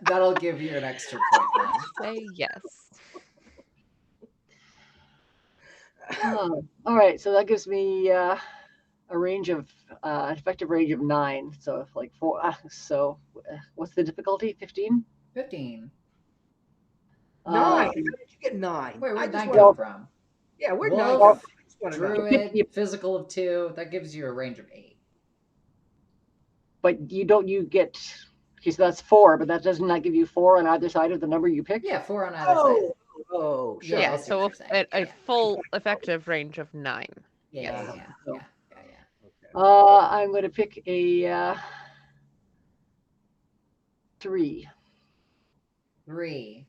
That'll give you an extra point then. Say yes. All right. So that gives me a range of an effective range of 9. So like 4. So what's the difficulty? 15. 15. 9. How did you get 9? Wait, where'd 9 wanna- come from? Yeah, where'd Wolf, 9 come from? I just wanna know. druid, physical of 2. That gives you a range of 8. But you get. Okay, so that's 4, but that doesn't that give you 4 on either side of the number you pick? Yeah, 4 on either side. Oh, sure. Yeah, I see so what you're saying. a full effective range of 9. Yeah. Okay. I'm going to pick a 3. 3.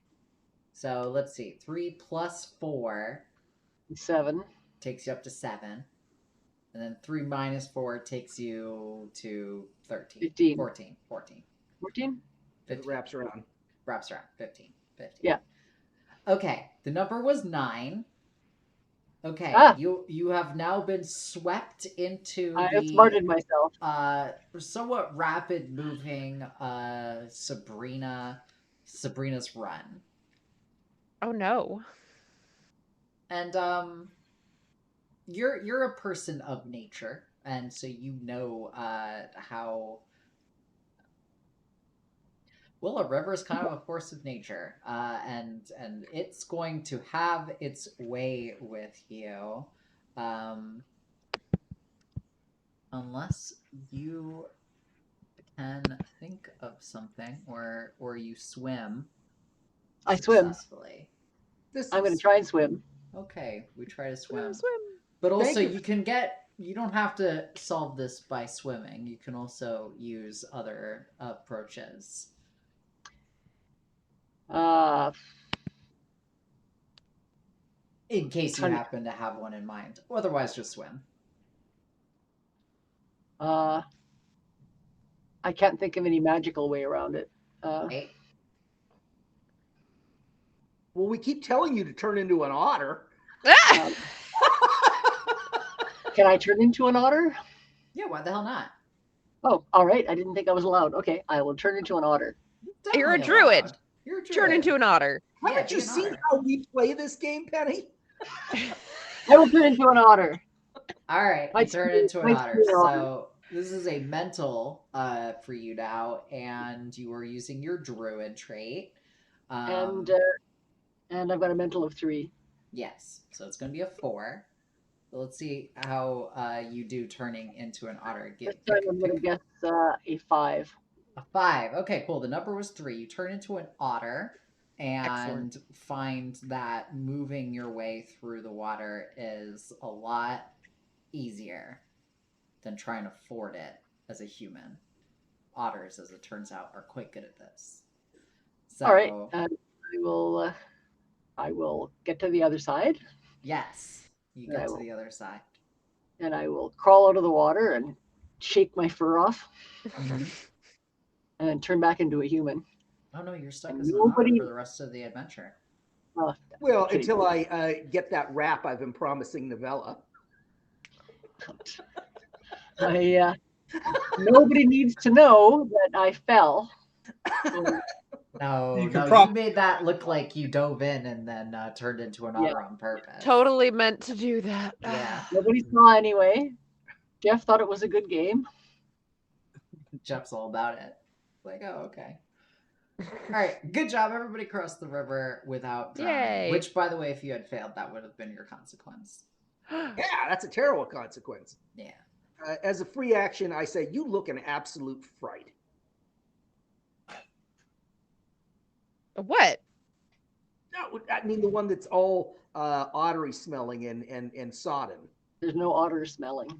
So let's see. 3 plus 4 7. takes you up to 7. And then 3 minus 4 takes you to 13. 15. 14. 14? It wraps around. 15. Yeah. Okay. The number was 9. Okay. You have now been swept into I outsmarted myself. somewhat rapid moving Sabrina's run. Oh no. And you're a person of nature, and so you know how well a river is kind of a force of nature, and it's going to have its way with you, unless you can think of something, or you swim. I swim. Successfully. I'm going to try and swim. Okay, we try to swim. Swim. But also, Thank you. you don't have to solve this by swimming. You can also use other approaches. In case you happen to have one in mind. Otherwise, just swim. I can't think of any magical way around it. Right? Well, we keep telling you to turn into an otter. Can I turn into an otter? Yeah, why the hell not? Oh, all right. I didn't think I was allowed. Okay, I will turn into an otter. You're a Definitely druid. allowed. You're a druid. Turn into an otter. Haven't you seen how we play this game, Penny? I will turn into an otter. All right, Might turn be- into an might otter. be an otter. So this is a mental for you now, and you are using your druid trait. And I've got a mental of 3. Yes, so it's going to be a 4. So let's see how you do turning into an otter. This time I'm going to guess a 5. A 5. Okay, cool. The number was 3. You turn into an otter and Excellent. find that moving your way through the water is a lot easier than trying to ford it as a human. Otters, as it turns out, are quite good at this. So, All right. I will get to the other side. Yes, you get to the other side. And I will crawl out of the water and shake my fur off Mhm. and then turn back into a human. Oh no, you're stuck And as an otter nobody- for the rest of the adventure. Well, Kidding. until I get that rap I've been promising Novella. Nobody needs to know that I fell. No, You can no, prob- you made that look like you dove in and then turned into an Yeah. otter on purpose. Totally meant to do that. Yeah. Nobody saw anyway. Jeff thought it was a good game. Jeff's all about it. Like, oh, okay. All right, good job. Everybody crossed the river without drowning. Yay. Which, by the way, if you had failed, that would have been your consequence. Yeah, that's a terrible consequence. Yeah. As a free action, I say you look an absolute fright. What? No, I mean the one that's all ottery smelling and sodden. There's no otter smelling.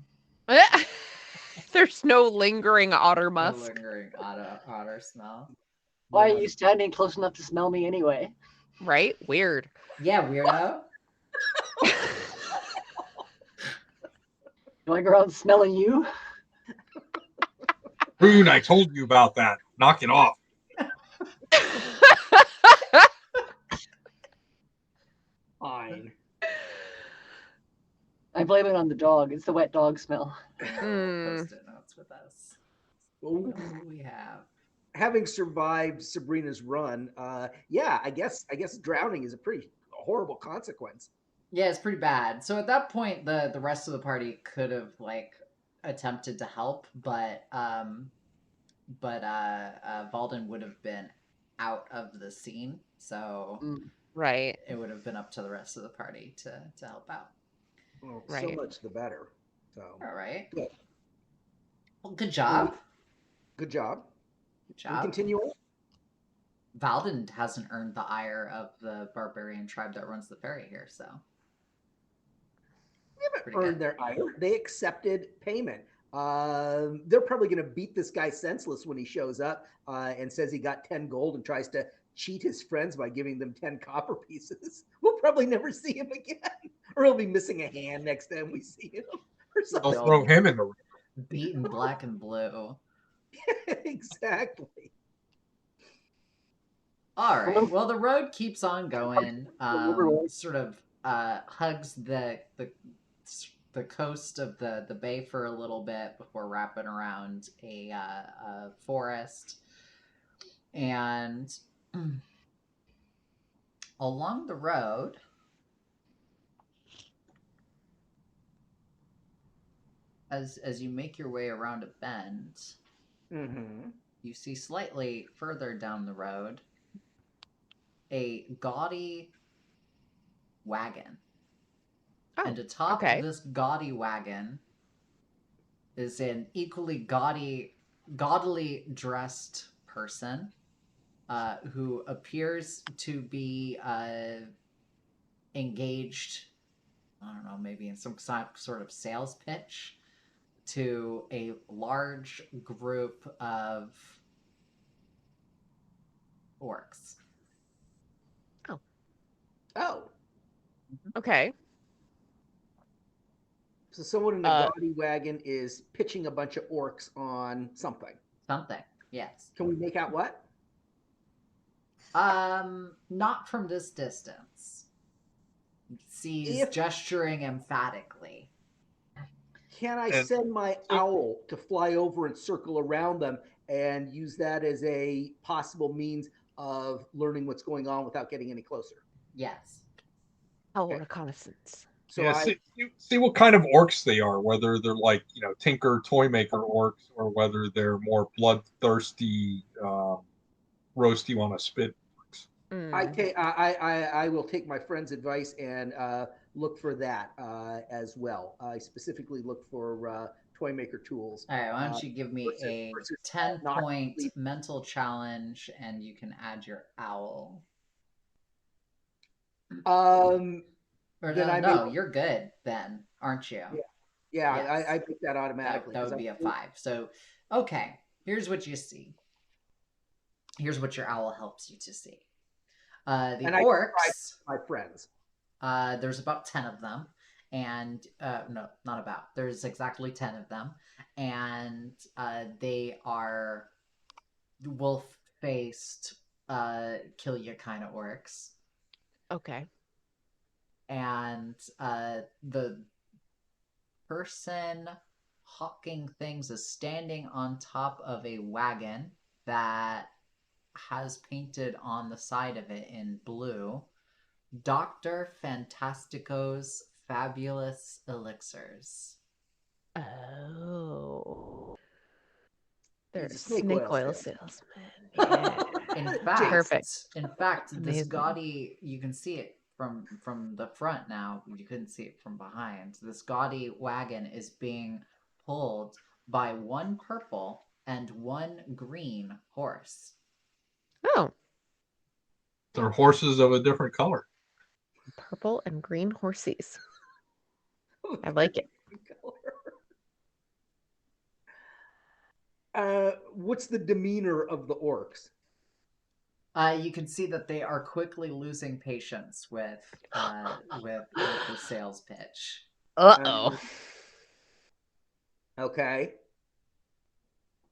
There's no lingering otter No musk. lingering otter smell. Why Yeah. are you standing close enough to smell me anyway? Right? Weird. Yeah, weirdo. Do I go around smelling you? Rune, I told you about that. Knock it off. Fine. I blame it on the dog. It's the wet dog smell. Post-it notes with us. Well, What do we have? having survived Sabrina's run, yeah, I guess drowning is a pretty horrible consequence. Yeah, it's pretty bad. So at that point, the rest of the party could have like attempted to help, but Valden would have been out of the scene, so Right. it would have been up to the rest of the party to help out. Well, so Right. much the better. So All right. Good. Well, good job. good job. Good Can we job. continue on? Valden hasn't earned the ire of the barbarian tribe that runs the ferry here, so They haven't Pretty earned good. their ire. They accepted payment. They're probably going to beat this guy senseless when he shows up and says he got 10 gold and tries to cheat his friends by giving them 10 copper pieces. We'll probably never see him again. Or he'll be missing a hand next time we see him. Or They'll something. throw him in the river. beaten black and blue. Exactly. All right. Well, the road keeps on going. Sort of hugs the coast of the bay for a little bit before wrapping around a forest, and along the road, as you make your way around a bend, Mm-hmm. you see slightly further down the road a gaudy wagon. Oh, And atop okay. this gaudy wagon is an equally gaudily dressed person who appears to be engaged, I don't know, maybe in some sort of sales pitch to a large group of orcs. Oh, Okay. so someone in a Uh, gaudy wagon is pitching a bunch of orcs on something. Something, yes. Can we make out what? Not from this distance. You can see he's If- gesturing emphatically. Can I And- send my owl to fly over and circle around them and use that as a possible means of learning what's going on without getting any closer? Yes. Owl Okay. reconnaissance. So Yeah, I, see what kind of orcs they are, whether they're like, tinker, toy maker orcs, or whether they're more bloodthirsty, roast you on a spit orcs. I will take my friend's advice and look for that as well. I specifically look for toy maker tools. All right, why don't you give me a versus 10-point not- mental challenge and you can add your owl. Um, Or Then no, I no, make- you're good then, aren't you? Yeah, Yes. I pick that That, automatically. that 'cause would be a I'm- 5. So, okay, here's what you see. Here's what your owl helps you to see. The And I orcs, My friends. there's about 10 of them, and no, not about. There's exactly 10 of them, and they are wolf-faced, kill you kind of orcs. Okay. And the person hawking things is standing on top of a wagon that has painted on the side of it in blue Dr. Fantastico's Fabulous Elixirs. Oh. They're He's a a snake snake oil oil salesman. salesman. Yeah. In fact, Perfect. In fact, this Amazing. gaudy, you can see it from the front now. You couldn't see it from behind. This gaudy wagon is being pulled by one purple and one green horse. Oh, They're horses of a different color. purple and green horses. I like it. What's the demeanor of the orcs? You can see that they are quickly losing patience with the sales pitch. Uh-oh. Okay.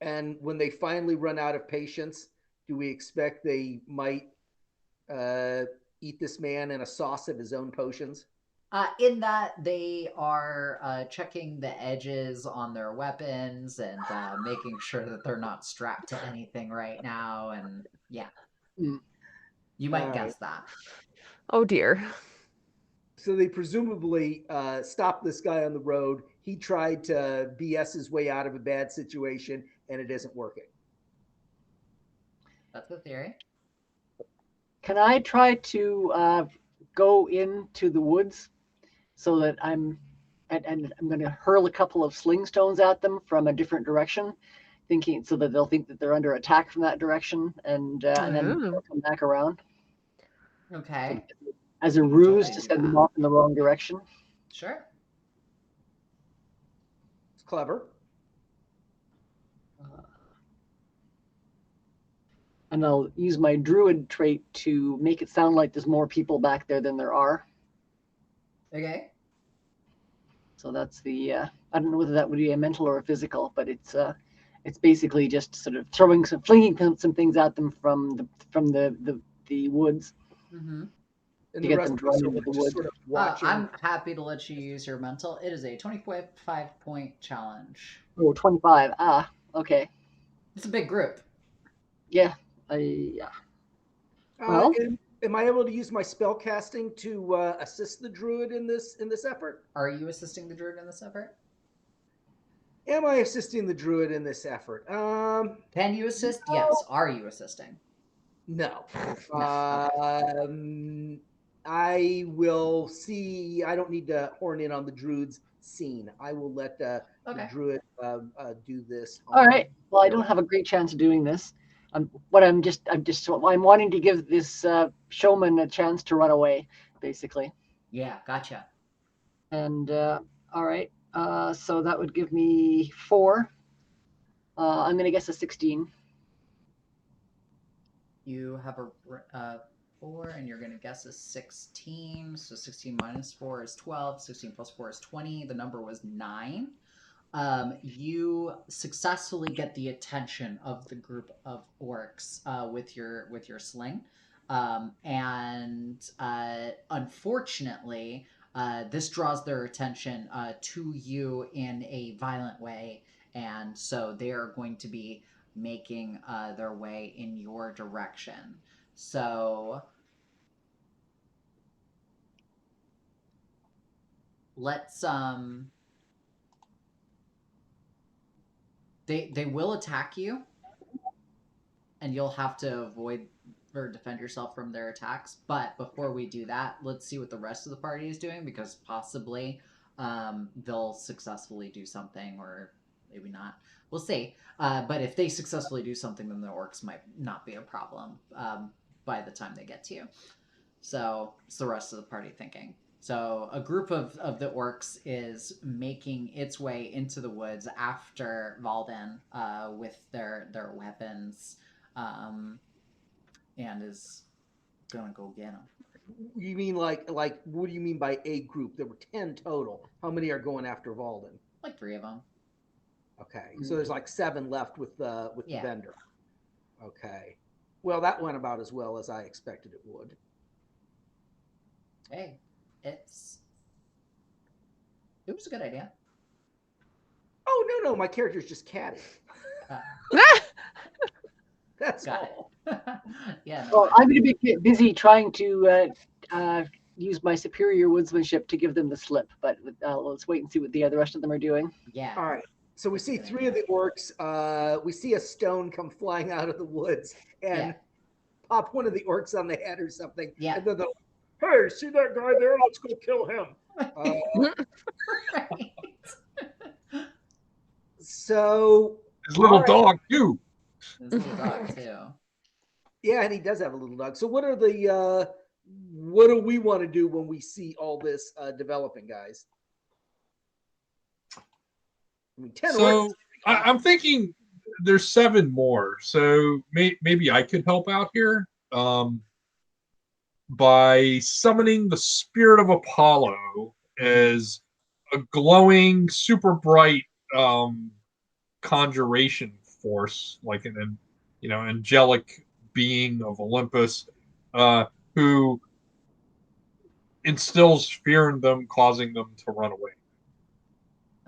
And when they finally run out of patience, do we expect they might eat this man in a sauce of his own potions? In that they are checking the edges on their weapons and making sure that they're not strapped to anything right now. And yeah, you might guess that. Oh dear. So they presumably stopped this guy on the road. He tried to BS his way out of a bad situation, and it isn't working. That's the theory. Can I try to go into the woods so that and I'm going to hurl a couple of sling stones at them from a different direction, thinking so that they'll think that they're under attack from that direction, and then Oh. come back around Okay, as a can ruse totally to do send them that. off in the wrong direction. Sure. It's clever. And I'll use my druid trait to make it sound like there's more people back there than there are. Okay. So that's the I don't know whether that would be a mental or a physical, but it's basically just sort of flinging some things at them from the woods Mm-hmm. And to the get rest them of drawn us are into the just wood. sort of watching. I'm happy to let you use your mental. It is a 25-point challenge. Oh, 25. Ah, okay. It's a big group. Yeah. Yeah. Well, Am I able to use my spell casting to assist the druid in this effort? Are you assisting the druid in this effort? Am I assisting the druid in this effort? Can you assist? No. Yes. Are you assisting? No. No. Okay. I will see. I don't need to horn in on the druid's scene. I will let the druid do this. All right. Well, I don't have a great chance of doing this. I'm wanting to give this showman a chance to run away, basically. Yeah, gotcha. And all right. So that would give me 4. I'm gonna guess a 16. You have a 4, and you're going to guess a 16. So 16 minus 4 is 12. 16 plus 4 is 20. The number was 9. You successfully get the attention of the group of orcs with your sling, and unfortunately, this draws their attention to you in a violent way, and so they are going to be making their way in your direction. So let's they will attack you, and you'll have to avoid or defend yourself from their attacks. But before we do that, let's see what the rest of the party is doing, because possibly they'll successfully do something, or maybe not. We'll see. But if they successfully do something, then the orcs might not be a problem by the time they get to you. So it's the rest of the party thinking. So a group of the orcs is making its way into the woods after Valden with their weapons, and is gonna go get them. You mean like what do you mean by a group? There were 10 total. How many are going after Valden? Like 3 of them. Okay, so there's like 7 left with the Yeah. vendor. Okay, well that went about as well as I expected it would. Hey, it was a good idea. Oh no, my character's just catty. Uh, That's got all. it. Yeah. No, Well, I'm going to be busy trying to use my superior woodsmanship to give them the slip, but let's wait and see what the rest of them are doing. yeah. All right. So we That's a see good 3 of the orcs. We see a stone come flying out of the woods and Yeah. pop one of the orcs on the head or something. Yeah. And then they're like, hey, see that guy there? Let's go kill him. Right. So His little all right. dog too. His little dog too. Yeah, and he does have a little dog. So what do we want to do when we see all this developing, guys? I mean, 10 orcs. So I'm thinking there's 7 more. So maybe I could help out here by summoning the spirit of Apollo as a glowing, super bright conjuration force, like an angelic being of Olympus, who instills fear in them, causing them to run away.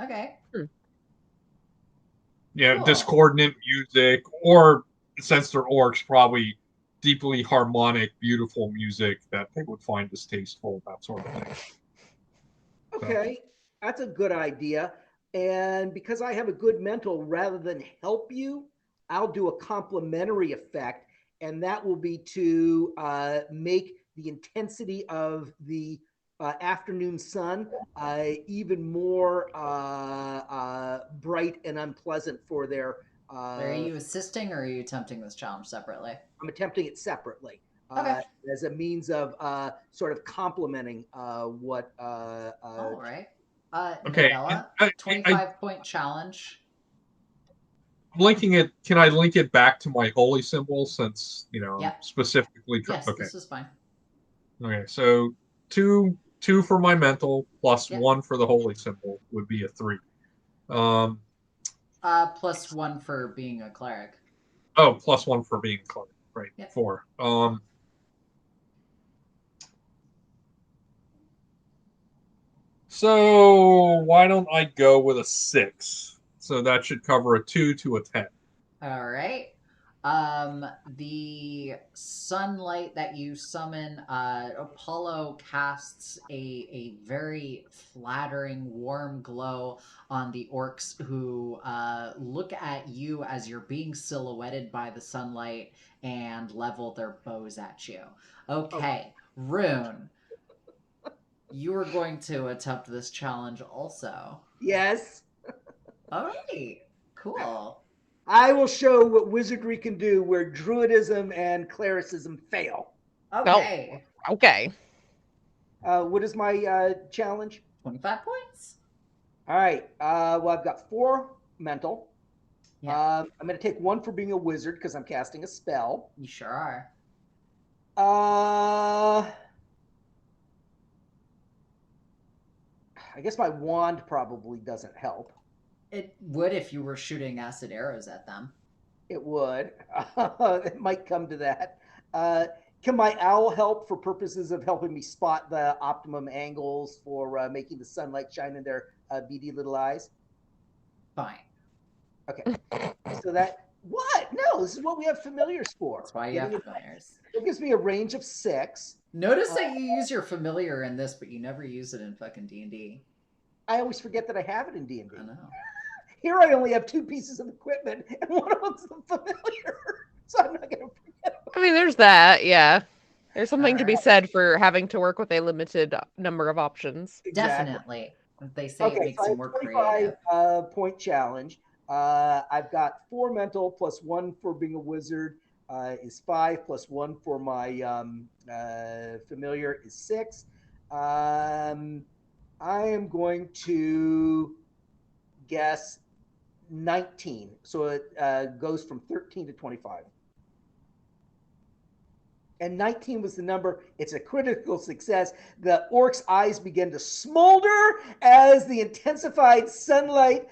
Okay. Yeah, Cool. discordant music, or since they're orcs, probably deeply harmonic, beautiful music that they would find distasteful, that sort of thing. Okay, that's a good idea. And because I have a good mental, rather than help you, I'll do a complementary effect, and that will be to make the intensity of the afternoon sun even more bright and unpleasant for their. Are you assisting or are you attempting this challenge separately? I'm attempting it separately. Okay. As a means of sort of complementing what. All right. Okay, Nadella, I 25-point challenge. linking it. Can I link it back to my holy symbol since Yeah. specifically? Yes, Okay. this is fine. Okay, so two for my mental plus Yep. 1 for the holy symbol would be a 3. Plus 1 for being a cleric. Oh, plus 1 for being cleric, right? Yep. 4. So why don't I go with a 6? So that should cover a 2 to a 10. All right. The sunlight that you summon, Apollo casts a very flattering, warm glow on the orcs who look at you as you're being silhouetted by the sunlight and level their bows at you. Okay, Rune, you are going to attempt this challenge also. Yes, All right, cool. I will show what wizardry can do where druidism and clericism fail. Okay, Okay. What is my challenge? 25 points. All right. Well, I've got 4 mental. Yeah. I'm going to take 1 for being a wizard because I'm casting a spell. You sure are. I guess my wand probably doesn't help. It would if you were shooting acid arrows at them. It would. It might come to that. Can my owl help for purposes of helping me spot the optimum angles for making the sunlight shine in their beady little eyes? Fine. Okay. So that what? No, this is what we have familiars for. That's why you have familiars. It gives me a range of 6. Notice that you use your familiar in this, but you never use it in fucking D&D. I always forget that I have it in D&D. I know. Here I only have 2 pieces of equipment, and one of them's the familiar. So I'm not going to forget. I mean, there's that. Yeah. There's something to be Alright. said for having to work with a limited number of options. Definitely. They say it makes so I you have more 25 creative. point challenge. I've got 4 mental plus 1 for being a wizard is 5 plus 1 for my familiar is 6. I am going to guess 19. So it goes from 13 to 25. and 19 was the number. It's a critical success. The orc's eyes begin to smolder as the intensified sunlight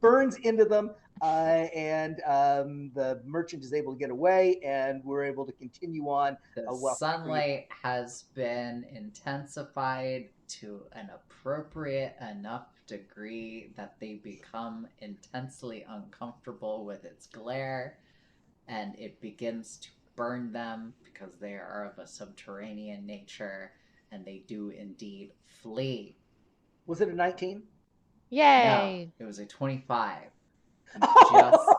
burns into them, and the merchant is able to get away, and we're able to continue on. The sunlight has been intensified to an appropriate enough degree that they become intensely uncomfortable with its glare, and it begins to burn them because they are of a subterranean nature, and they do indeed flee. Was it a 19? Yay! No, it was a 25. Oh,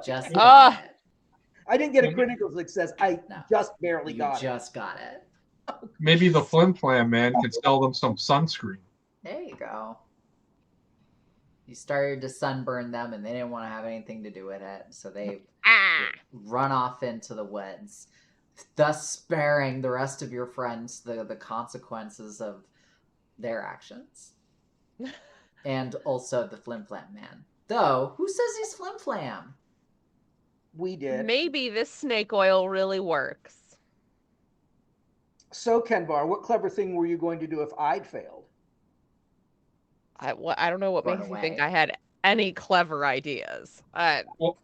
Just Ah. got it. I didn't get a critical success. I No. just barely You got just got it. Maybe the Flim Flam man can sell them some sunscreen. There you go. You started to sunburn them, and they didn't want to have anything to do with it, so they run off into the woods, thus sparing the rest of your friends the consequences of their actions. And also the Flim Flam man. Though, who says he's Flim Flam? We did. Maybe this snake oil really works. So, Kenvar, what clever thing were you going to do if I'd failed? I don't know what Run makes you away. think I had any clever ideas. Well,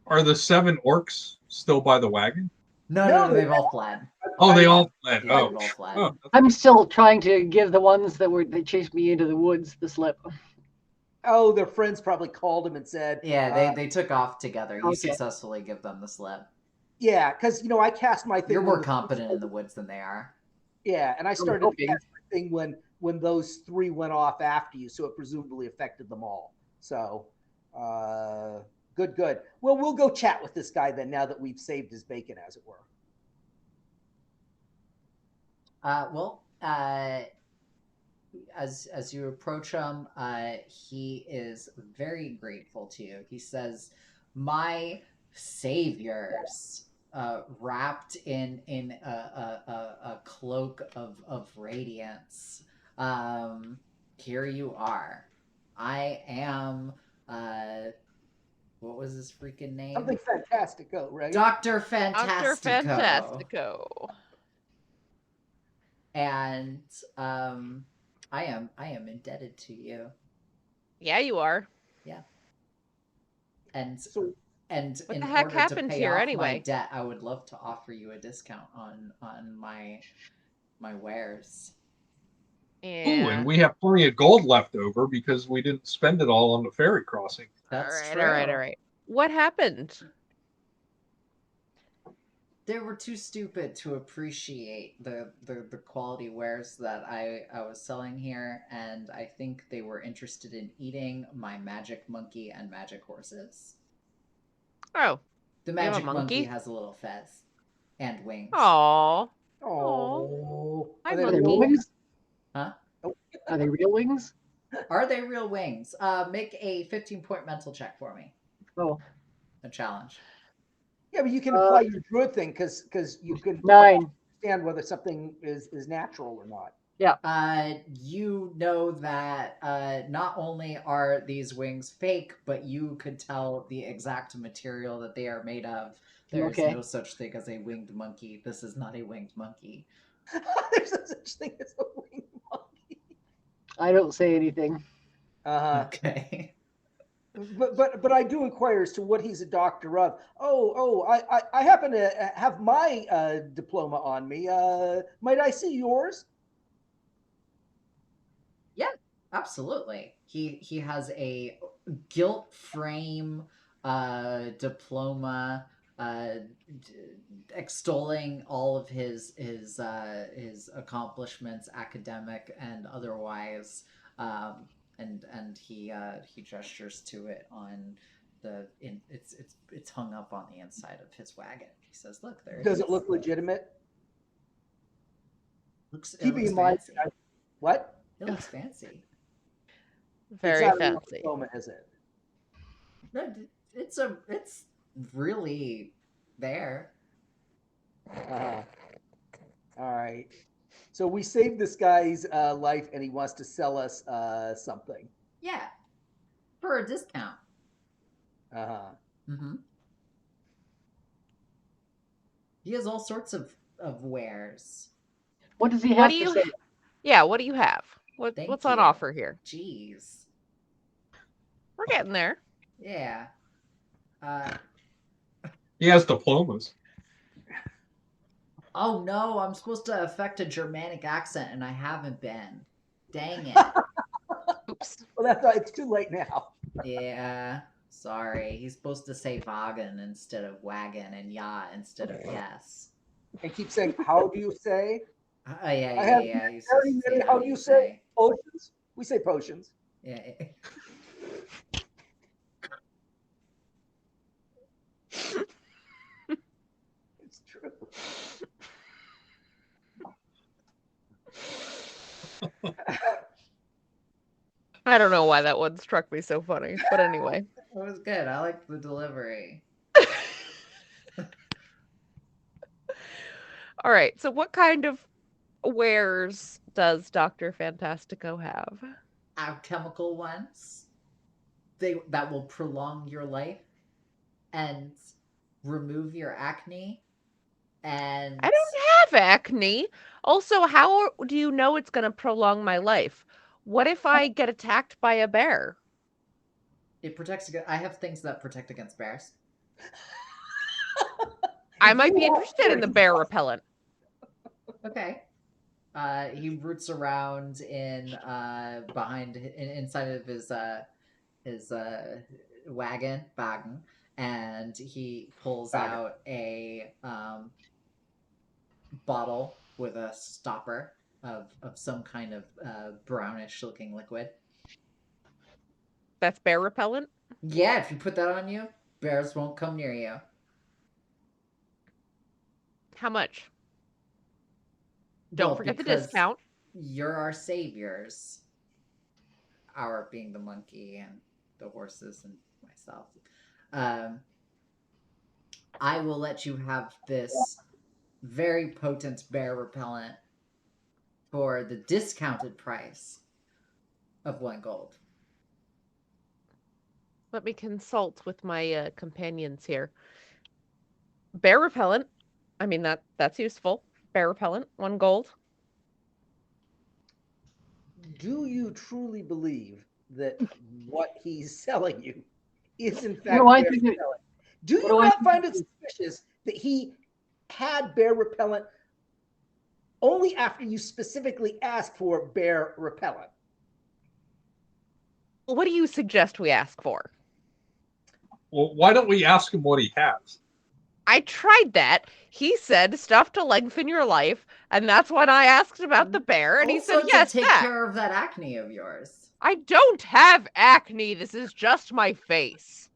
are the 7 orcs still by the wagon? No, they've all fled. Oh, they all fled. Yeah, Oh, they've all fled. oh, I'm still trying to give the ones that chased me into the woods the slip. Oh, their friends probably called him and said, Yeah, they took off together. You Okay. successfully give them the slip. yeah, because I cast my thing. You're when more the- competent in the woods than they are. Yeah, and I started to hoping. cast my thing when those 3 went off after you, so it presumably affected them all. So, good. Well, we'll go chat with this guy then. Now that we've saved his bacon, as it were. As you approach him, he is very grateful to you. He says, "My saviors, wrapped in a cloak of radiance. Here you are. I am. What was his freaking name? Something fantastico, right? Dr. Dr. Fantastico. Fantastico. And I am indebted to you. Yeah, you are. And So, and What in the heck order to happened pay here off my anyway? debt, I would love to offer you a discount on my wares. Ooh, Yeah. and we have plenty of gold left over because we didn't spend it all on the ferry crossing. That's all true. right. What happened? They were too stupid to appreciate the quality wares that I was selling here, and I think they were interested in eating my magic monkey and magic horses. Oh. The You have a magic monkey monkey? has a little fez and wings. Aw. oh, Hi, are they Are they monkey. real wings? Huh? Are they real wings? Are they real wings? Make a 15-point mental check for me. Oh, A challenge. Yeah, but you can apply your druid thing because you can 9. understand whether something is natural or not. You know that not only are these wings fake, but you could tell the exact material that they are made of. There is Okay. no such thing as a winged monkey. This is not a winged monkey. There's no such thing as a winged monkey. I don't say anything. Okay. But I do inquire as to what he's a doctor of. I happen to have my diploma on me. Might I see yours? Yeah, absolutely. He has a gilt frame diploma extolling all of his accomplishments, academic and otherwise. And he gestures to it on it's hung up on the inside of his wagon. He says, "Look, there." Does it look legitimate? Looks Keeping in mind, fancy. what? It looks fancy. Very It's not a real fancy. diploma, is it? No, it's really there. All right. So we saved this guy's life, and he wants to sell us something. Yeah, for a discount. Uh-huh. Mm-hmm. He has all sorts of wares. What does he What have do to you? say? Yeah, what do you have? Thank What's on you. offer here? Jeez. We're getting there. Yeah. He has diplomas. Oh no, I'm supposed to affect a Germanic accent and I haven't been. Dang it. Oops. Well, that's right. It's too late now. Yeah. Sorry. He's supposed to say wagen instead of wagon and ja instead of yes. And keep saying, how do you say? Yeah. He's just, How do you say potions? We say potions. Yeah. It's true. I don't know why that one struck me so funny, but anyway. It was good. I liked the delivery. All right. So what kind of wares does Dr. Fantastico have? Alchemical ones. That will prolong your life and remove your acne. And I don't have acne. Also, how do you know it's going to prolong my life? What if I get attacked by a bear? it protects against. I have things that protect against bears. I might be interested in the bear repellent. Okay. He roots around in inside of his wagon, and he pulls Wagon. out a bottle with a stopper of some kind of brownish looking liquid. That's bear repellent? Yeah, if you put that on you, bears won't come near you. How much? Don't forget the because discount. You're our saviors. Our being the monkey and the horses and myself. I will let you have this very potent bear repellent for the discounted price of 1 gold. Let me consult with my companions here. Bear repellent. I mean that's useful. Bear repellent, 1 gold. Do you truly believe that what he's selling you is in What fact do I bear think? repellent? Do what you do I not think find it it is? suspicious that he had bear repellent only after you specifically asked for bear repellent? What do you suggest we ask for? Well, why don't we ask him what he has? I tried that. He said stuff to lengthen your life, and that's when I asked about the bear, and he Also said to yes, take that. care of that acne of yours. I don't have acne. This is just my face.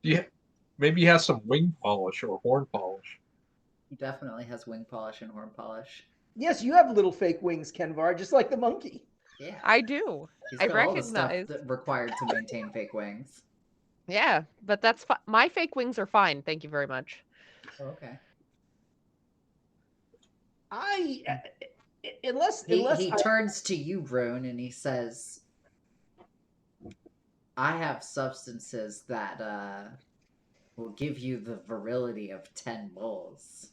Yeah, maybe he has some wing polish or horn polish. He definitely has wing polish and horn polish. Yes, you have little fake wings, Kenvar, just like the monkey. Yeah. I do. He's I got all the stuff recognize. required to maintain fake wings. Yeah, but that's my fake wings are fine. Thank you very much. Oh, okay. Unless He turns to you, Brune, and he says, I have substances that will give you the virility of 10 bulls.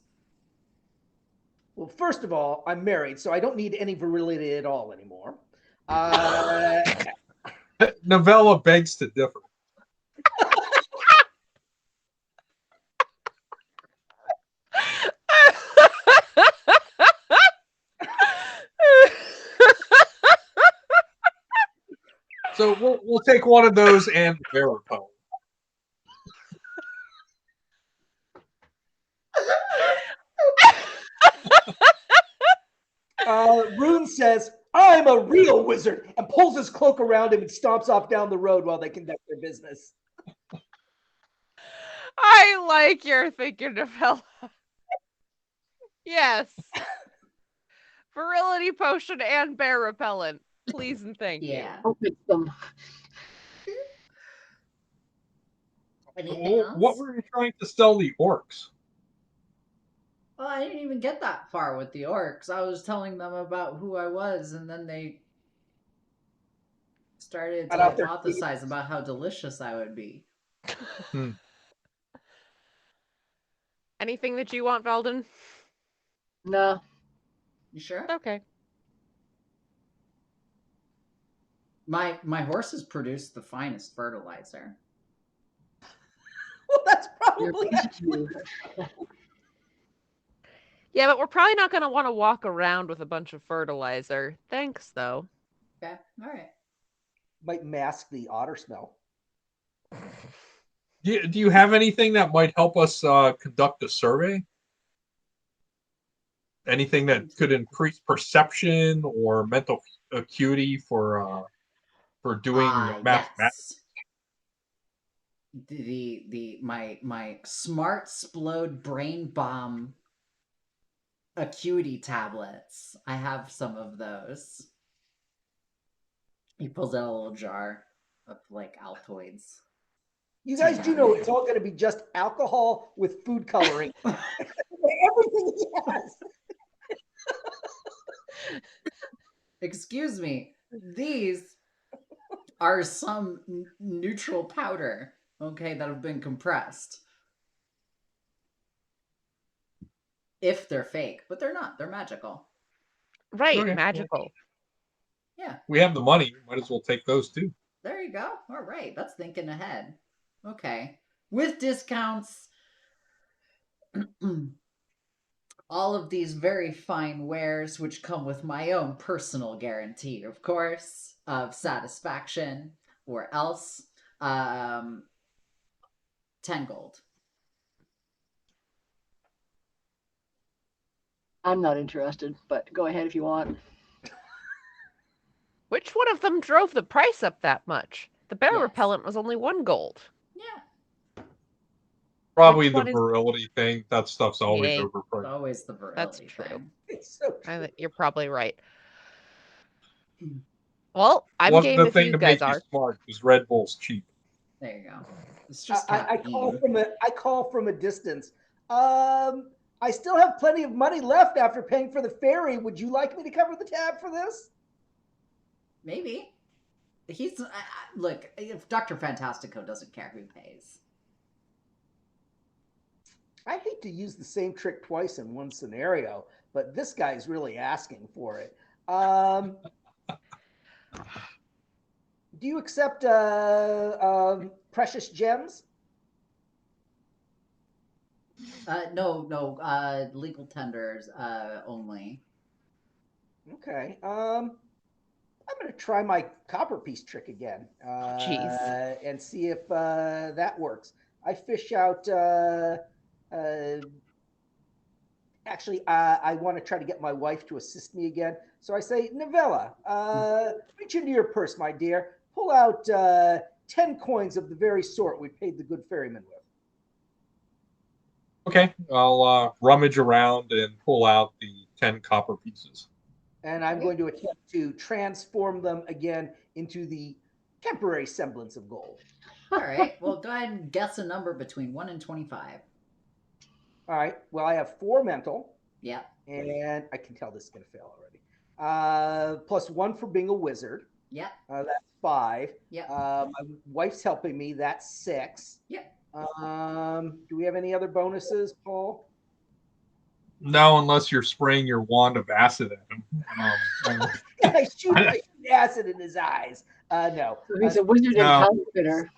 Well, first of all, I'm married, so I don't need any virility at all anymore. Novella begs to differ. So we'll take one of those and the bear repellent. Rune says, I'm a real wizard, and pulls his cloak around him and stomps off down the road while they conduct their business. I like your thinking, Novella. Yes. Virility potion and bear repellent. Please and thank you. Hope it's them. Anything else? What were you trying to sell the orcs? Well, I didn't even get that far with the orcs. I was telling them about who I was, and then they Started Got to out there, hypothesize about how delicious I would be. Anything that you want, Valden? No. You sure? Okay. My horses produce the finest fertilizer. Well, that's You're probably actually... Yeah, but we're probably not going to want to walk around with a bunch of fertilizer. Thanks, though. Okay, all right. might mask the otter smell. Do you have anything that might help us conduct a survey? Anything that could increase perception or mental acuity for doing mathematics? Yes. My smart explode brain bomb acuity tablets. I have some of those. He pulls out a little jar of like Altoids. You guys do know it's all going to be just alcohol with food coloring. Everything he has. Excuse me. These are some neutral powder, okay, that have been compressed. If they're fake, but they're not. They're magical. Right, Okay. magical. Yeah. We have the money. Might as well take those too. There you go. All right. That's thinking ahead. Okay. With discounts, all of these very fine wares, which come with my own personal guarantee, of course, of satisfaction or else, 10 gold. I'm not interested, but go ahead if you want. Which one of them drove the price up that much? The bear Yes. repellent was only 1 gold. Yeah. Probably Which the one is- virility thing. That stuff's always Yeah. overpriced. Always the virility That's true. thing. It's so true. You're probably right. Well, I'm Wasn't game the if thing you to guys make you are. smart because Red Bull's cheap. There you go. It's just I caffeine. call from a distance. I still have plenty of money left after paying for the ferry. Would you like me to cover the tab for this? Maybe. He's look, if Dr. Fantastico doesn't care who pays. I hate to use the same trick twice in one scenario, but this guy's really asking for it. Do you accept precious gems? No, legal tenders only. Okay. I'm going to try my copper piece trick again Jeez. and see if that works. I fish out. Actually, I want to try to get my wife to assist me again. So I say, Novella, reach into your purse, my dear. Pull out 10 coins of the very sort we paid the good ferryman with. Okay, I'll rummage around and pull out the 10 copper pieces. And I'm going to attempt to transform them again into the temporary semblance of gold. All right. Well, go ahead and guess a number between 1 and 25. All right. Well, I have 4 mental. Yeah. And I can tell this is going to fail already. Plus 1 for being a wizard. Yep. That's 5. Yep. My wife's helping me. That's 6. Yep. Do we have any other bonuses, Paul? No, unless you're spraying your wand of acid at him. I shoot acid in his eyes. No. He's a wizard and counterfeiter.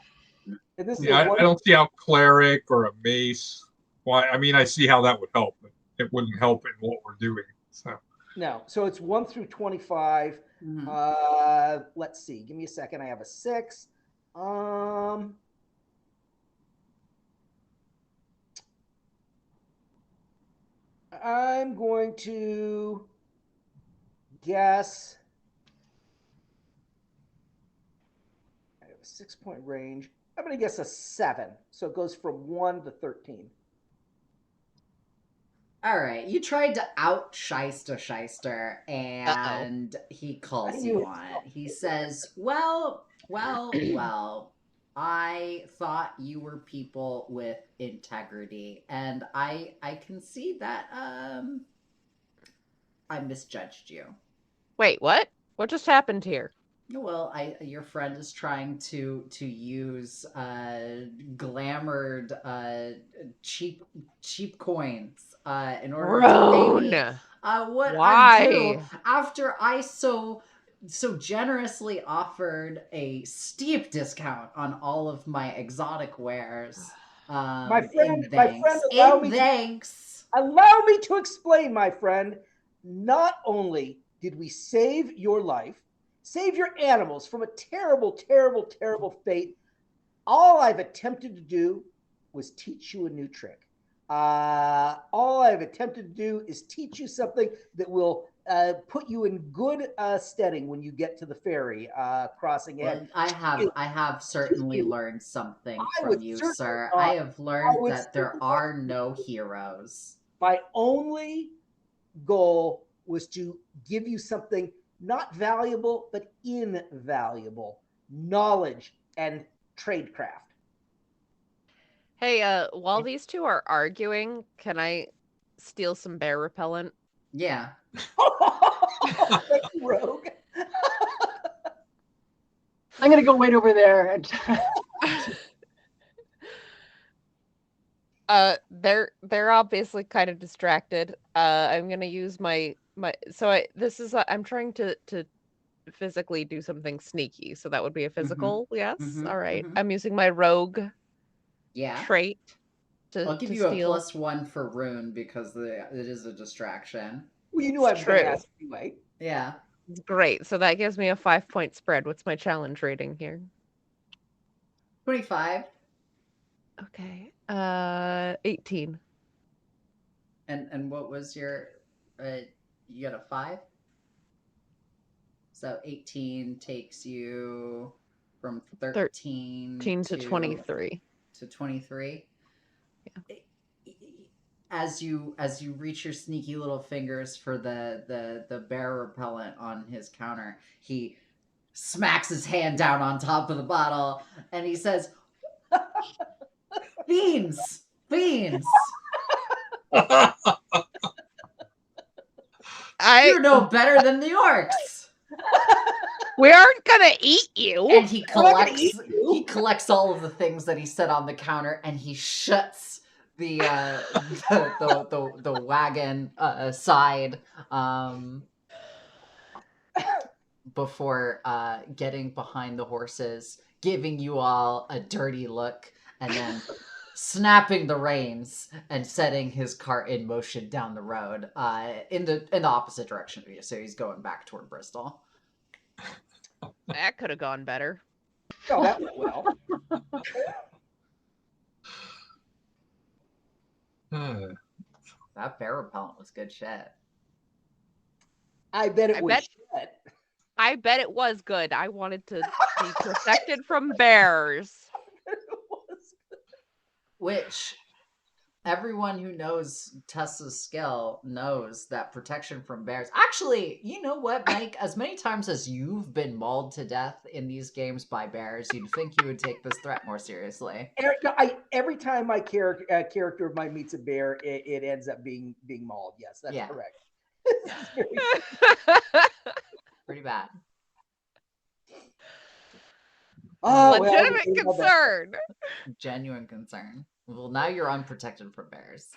And this is Yeah, I don't see how cleric or a mace. Well, I mean, I see how that would help, but it wouldn't help in what we're doing. So no. So it's 1 through 25. Mhm. Let's see. Give me a second. I have a 6. I'm going to guess. I have a 6-point range. I'm going to guess a 7. So it goes from 1 to 13. All right. You tried to out shyster, and he calls you on it. He says, well, I thought you were people with integrity, and I can see that I misjudged you. Wait, what? What just happened here? Well, your friend is trying to use glamored cheap coins in order to pay me. Roan! What I do Why? after I so generously offered a steep discount on all of my exotic wares. My friend, In thanks. allow me to explain, my friend. Not only did we save your life, save your animals from a terrible, terrible, terrible fate, all I've attempted to do was teach you a new trick. All I've attempted to do is teach you something that will put you in good steading when you get to the ferry crossing ahead. Well, I have certainly learned something I from would you, certainly sir. I not. have I learned would that there certainly are not. no heroes. My only goal was to give you something not valuable but invaluable knowledge and tradecraft. Hey, while these two are arguing, can I steal some bear repellent? Yeah. Thank you, Rogue. I'm gonna go wait over there and They're obviously kind of distracted. I'm gonna use my I'm trying to physically do something sneaky, so that would be a physical. Yes. All right. Mhm. I'm using my rogue Yeah. trait I'll give to you a steal. +1 for rune because it is a distraction. Well, you knew I It's was going to true. ask anyway. Yeah. It's great. So that gives me a 5-point spread. What's my challenge rating here? 25. Okay. 18. And what was your you got a 5? So 18 takes you from 13 13 to 23. to 23. Yeah. As you reach your sneaky little fingers for the bear repellent on his counter, he smacks his hand down on top of the bottle and he says, "Beans, beans. You're no better than the orcs." We aren't gonna eat you. And We're not gonna eat you. he collects all of the things that he set on the counter and he shuts the the wagon side before getting behind the horses, giving you all a dirty look, and then snapping the reins and setting his cart in motion down the road in the opposite direction of you. So he's going back toward Bristol. That could have gone better. Oh, that went well. That bear repellent was good shit. I bet it I was bet- shit. I bet it was good. I wanted to be protected from bears. Which everyone who knows Tessa's skill knows that protection from bears. Actually, you know what, Mike? As many times as you've been mauled to death in these games by bears, you'd think you would take this threat more seriously. Every time my character of mine meets a bear, it ends up being mauled. Yes, that's correct. This is very Pretty bad. Oh, Legitimate well, concern. Genuine concern. Well, now you're unprotected from bears.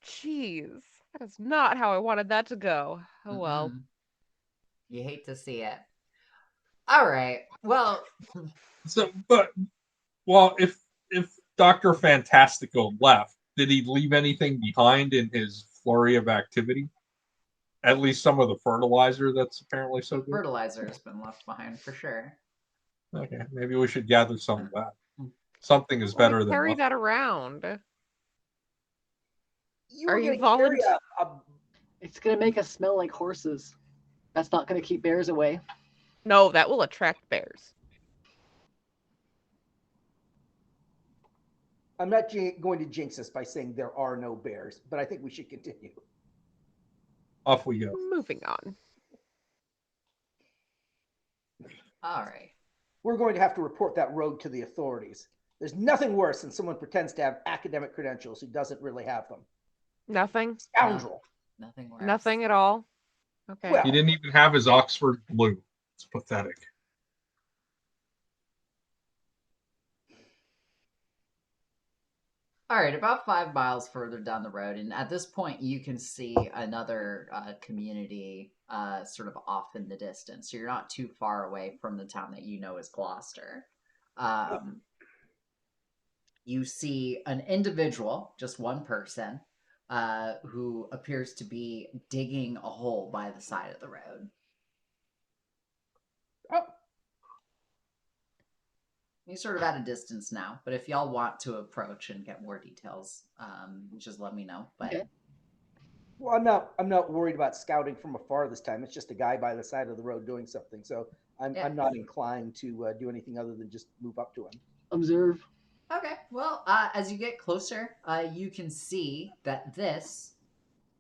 Jeez, that is not how I wanted that to go. Oh well. You hate to see it. All right. Well, So, if Dr. Fantastico left, did he leave anything behind in his flurry of activity? At least some of the fertilizer that's apparently so good. Fertilizer has been left behind for sure. Okay, maybe we should gather some of that. Something is better than carry nothing. that around. Are you volunteering? It's gonna make us smell like horses. That's not gonna keep bears away. No, that will attract bears. I'm not going to jinx us by saying there are no bears, but I think we should continue. Off we go. Moving on. All right. We're going to have to report that rogue to the authorities. There's nothing worse than someone pretends to have academic credentials who doesn't really have them. Nothing. Scoundrel. Nothing worse. Nothing at all. Okay. Well, He didn't even have his Oxford blue. It's pathetic. All right, about 5 miles further down the road, and at this point, you can see another community sort of off in the distance. So you're not too far away from the town that you know is Gloucester. You see an individual, just one person, who appears to be digging a hole by the side of the road. Oh, He's sort of at a distance now, but if y'all want to approach and get more details, just let me know. But Okay. well, I'm not worried about scouting from afar this time. It's just a guy by the side of the road doing something. So Yeah. I'm not inclined to do anything other than just move up to him. Observe. okay, well, as you get closer, you can see that this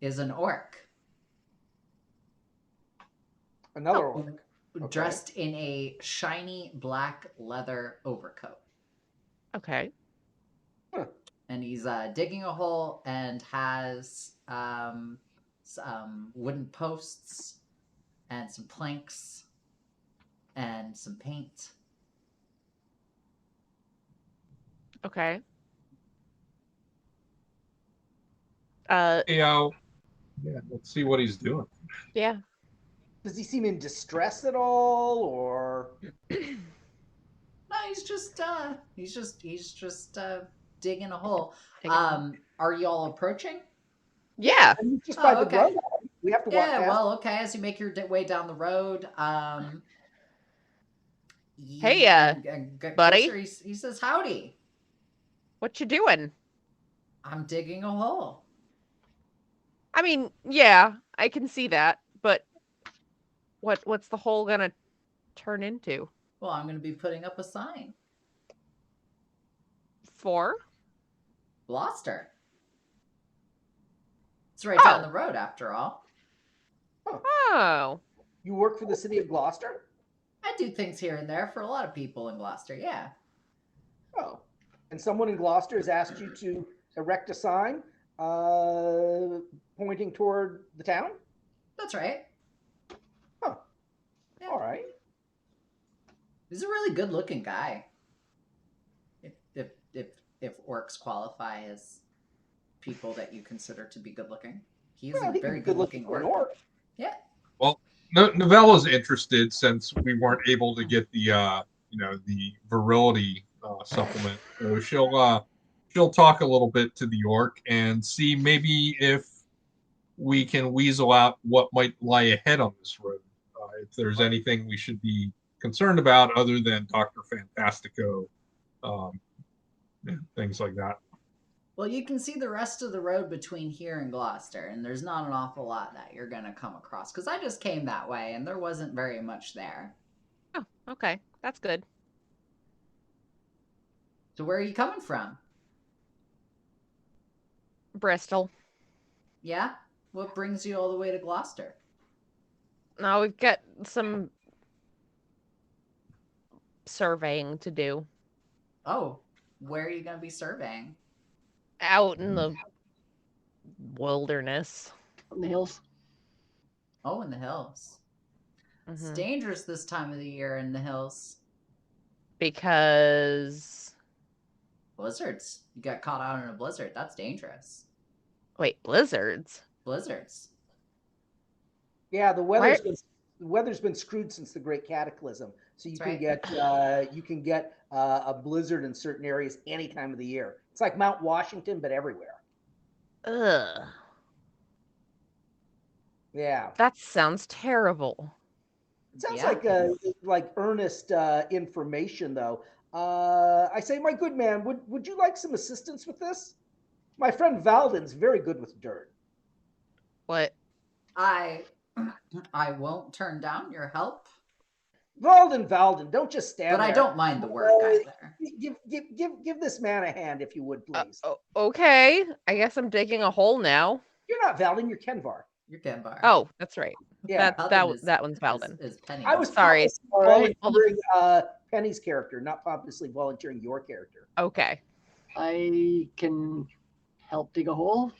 is an orc. Another orc. Okay. Dressed in a shiny black leather overcoat. Okay. And he's digging a hole and has some wooden posts and some planks and some paint. Okay. Yeah, let's see what he's doing. Yeah. Does he seem in distress at all, or? No, he's just digging a hole. Digging a hole. Are y'all approaching? Yeah. I mean, just Oh, by the okay. road. We have to walk Yeah, past. well, okay. As you make your way down the road, Hey, get buddy. closer, he says, "Howdy, What you doing? I'm digging a hole." I mean, yeah, I can see that, but what's the hole gonna turn into? Well, I'm going to be putting up a sign. For? Gloucester. It's right down Oh. the road, after all. Oh. You work for the city of Gloucester? I do things here and there for a lot of people in Gloucester, yeah. Oh. And someone in Gloucester has asked you to erect a sign pointing toward the town? That's right. Huh. Yeah. All right. He's a really good-looking guy. If orcs qualify as people that you consider to be good-looking, he's Well, a he very can be good-looking for an orc. orc. Yeah. Well, Novella's interested since we weren't able to get the the virility supplement. So she'll talk a little bit to the orc and see maybe if we can weasel out what might lie ahead on this road. If there's anything we should be concerned about other than Dr. Fantastico, things like that. Well, you can see the rest of the road between here and Gloucester, and there's not an awful lot that you're going to come across. Because I just came that way, and there wasn't very much there. Oh, okay. That's good. So where are you coming from? Bristol. Yeah? What brings you all the way to Gloucester? Now we've got some surveying to do Oh, where are you going to be surveying? out in the wilderness. On the hills. Oh, in the hills. It's dangerous this time of the year in the hills. Because Blizzards. You got caught out in a blizzard. That's dangerous. wait, blizzards? Blizzards. Yeah, the weather's been screwed since the Great Cataclysm. So you That's can get a blizzard in certain areas any time of the year. It's like Mount Washington, but everywhere. Ugh. Yeah, That sounds terrible. it sounds Yeah. like earnest information, though. I say, my good man, would you like some assistance with this? My friend Valden's very good with dirt. What? I won't turn down your help, Valden, don't just stand but there. I don't mind the work either. Give this man a hand, if you would, please. Okay. I guess I'm digging a hole now. You're not Valden, you're Kenvar. You're Kenvar. Oh, that's right. Yeah, That one's Valden. Is Penny. I was Sorry. volunteering Penny's character, not pompously volunteering your character. Okay. I can help dig a hole.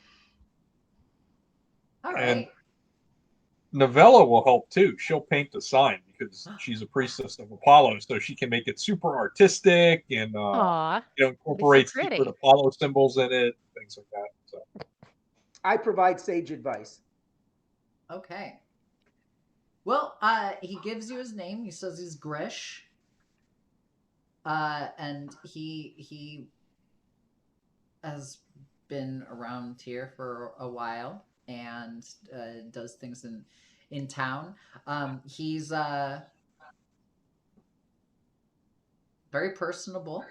All And right. Novella will help too. She'll paint the sign because she's a priestess of Apollo, so she can make it super artistic and Aw, incorporate pretty. secret Apollo symbols in it, things like that. So I provide sage advice. Okay. Well, he gives you his name. He says he's Grish. And he has been around here for a while and does things in town. He's very personable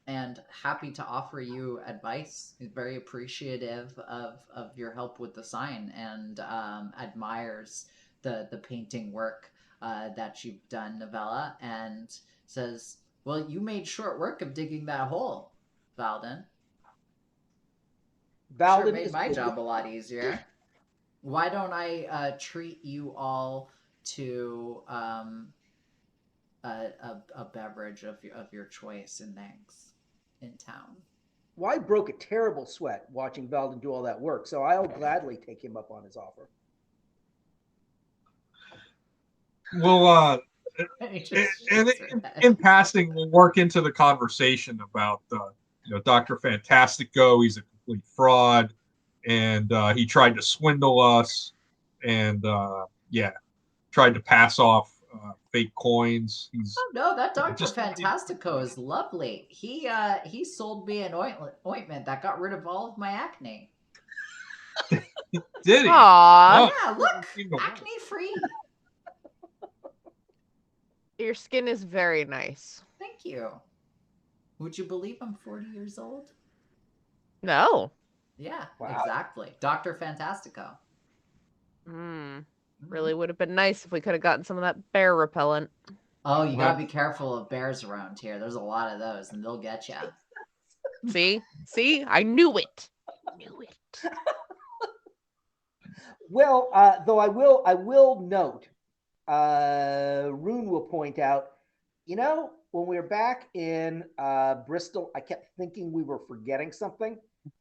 and happy to offer you advice. He's very appreciative of your help with the sign and admires the painting work that you've done, Novella, and says, "Well, you made short work of digging that hole, Valden. Sure, it Valden made is my job a lot easier. Why don't I treat you all to a beverage of your choice and thanks in town?" Well, I broke a terrible sweat watching Valden do all that work, so I'll gladly take him up on his offer. we'll And he and, just and shakes her head. in passing, we'll work into the conversation about Dr. Fantastico. He's a complete fraud, and he tried to swindle us, and tried to pass off fake coins. He's Oh no, that Dr. just Fantastico is lovely. He sold me an ointment that got rid of all of my acne. did he? Aw, Oh, Yeah, look, seemed to work. acne free. your skin is very nice. Thank you. Would you believe I'm 40 years old? No. Yeah, Wow. exactly. Dr. Fantastico. Really would have been nice if we could have gotten some of that bear repellent. Oh, you gotta be careful of bears around here. There's a lot of those, and they'll get you. See, I knew it. Well, though I will note, Rune will point out, when we were back in Bristol, I kept thinking we were forgetting something,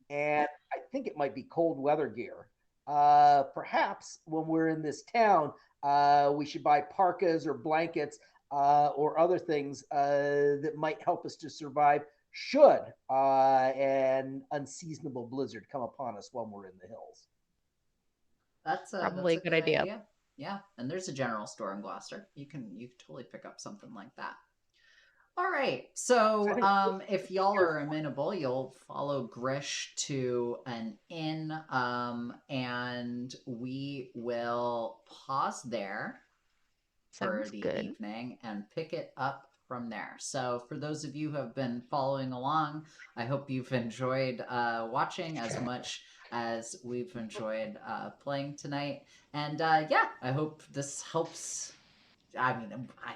and I think it might be cold weather gear. Perhaps when we're in this town, we should buy parkas or blankets or other things that might help us to survive should an unseasonable blizzard come upon us when we're in the hills. That's Probably that's a good idea. Yeah, and there's a general store in Gloucester. You can totally pick up something like that. All right. So, if y'all are amenable, you'll follow Grish to an inn, and we will pause there for Sounds the good. evening and pick it up from there. So, for those of you who have been following along, I hope you've enjoyed watching as much as we've enjoyed playing tonight. And I hope this helps. I mean, I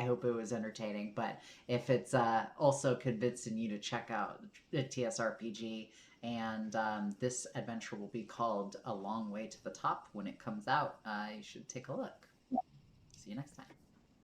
hope it was entertaining, but if it's also convincing you to check out the TSRPG, and this adventure will be called A Long Way to the Top when it comes out, you should take a look. See you next time.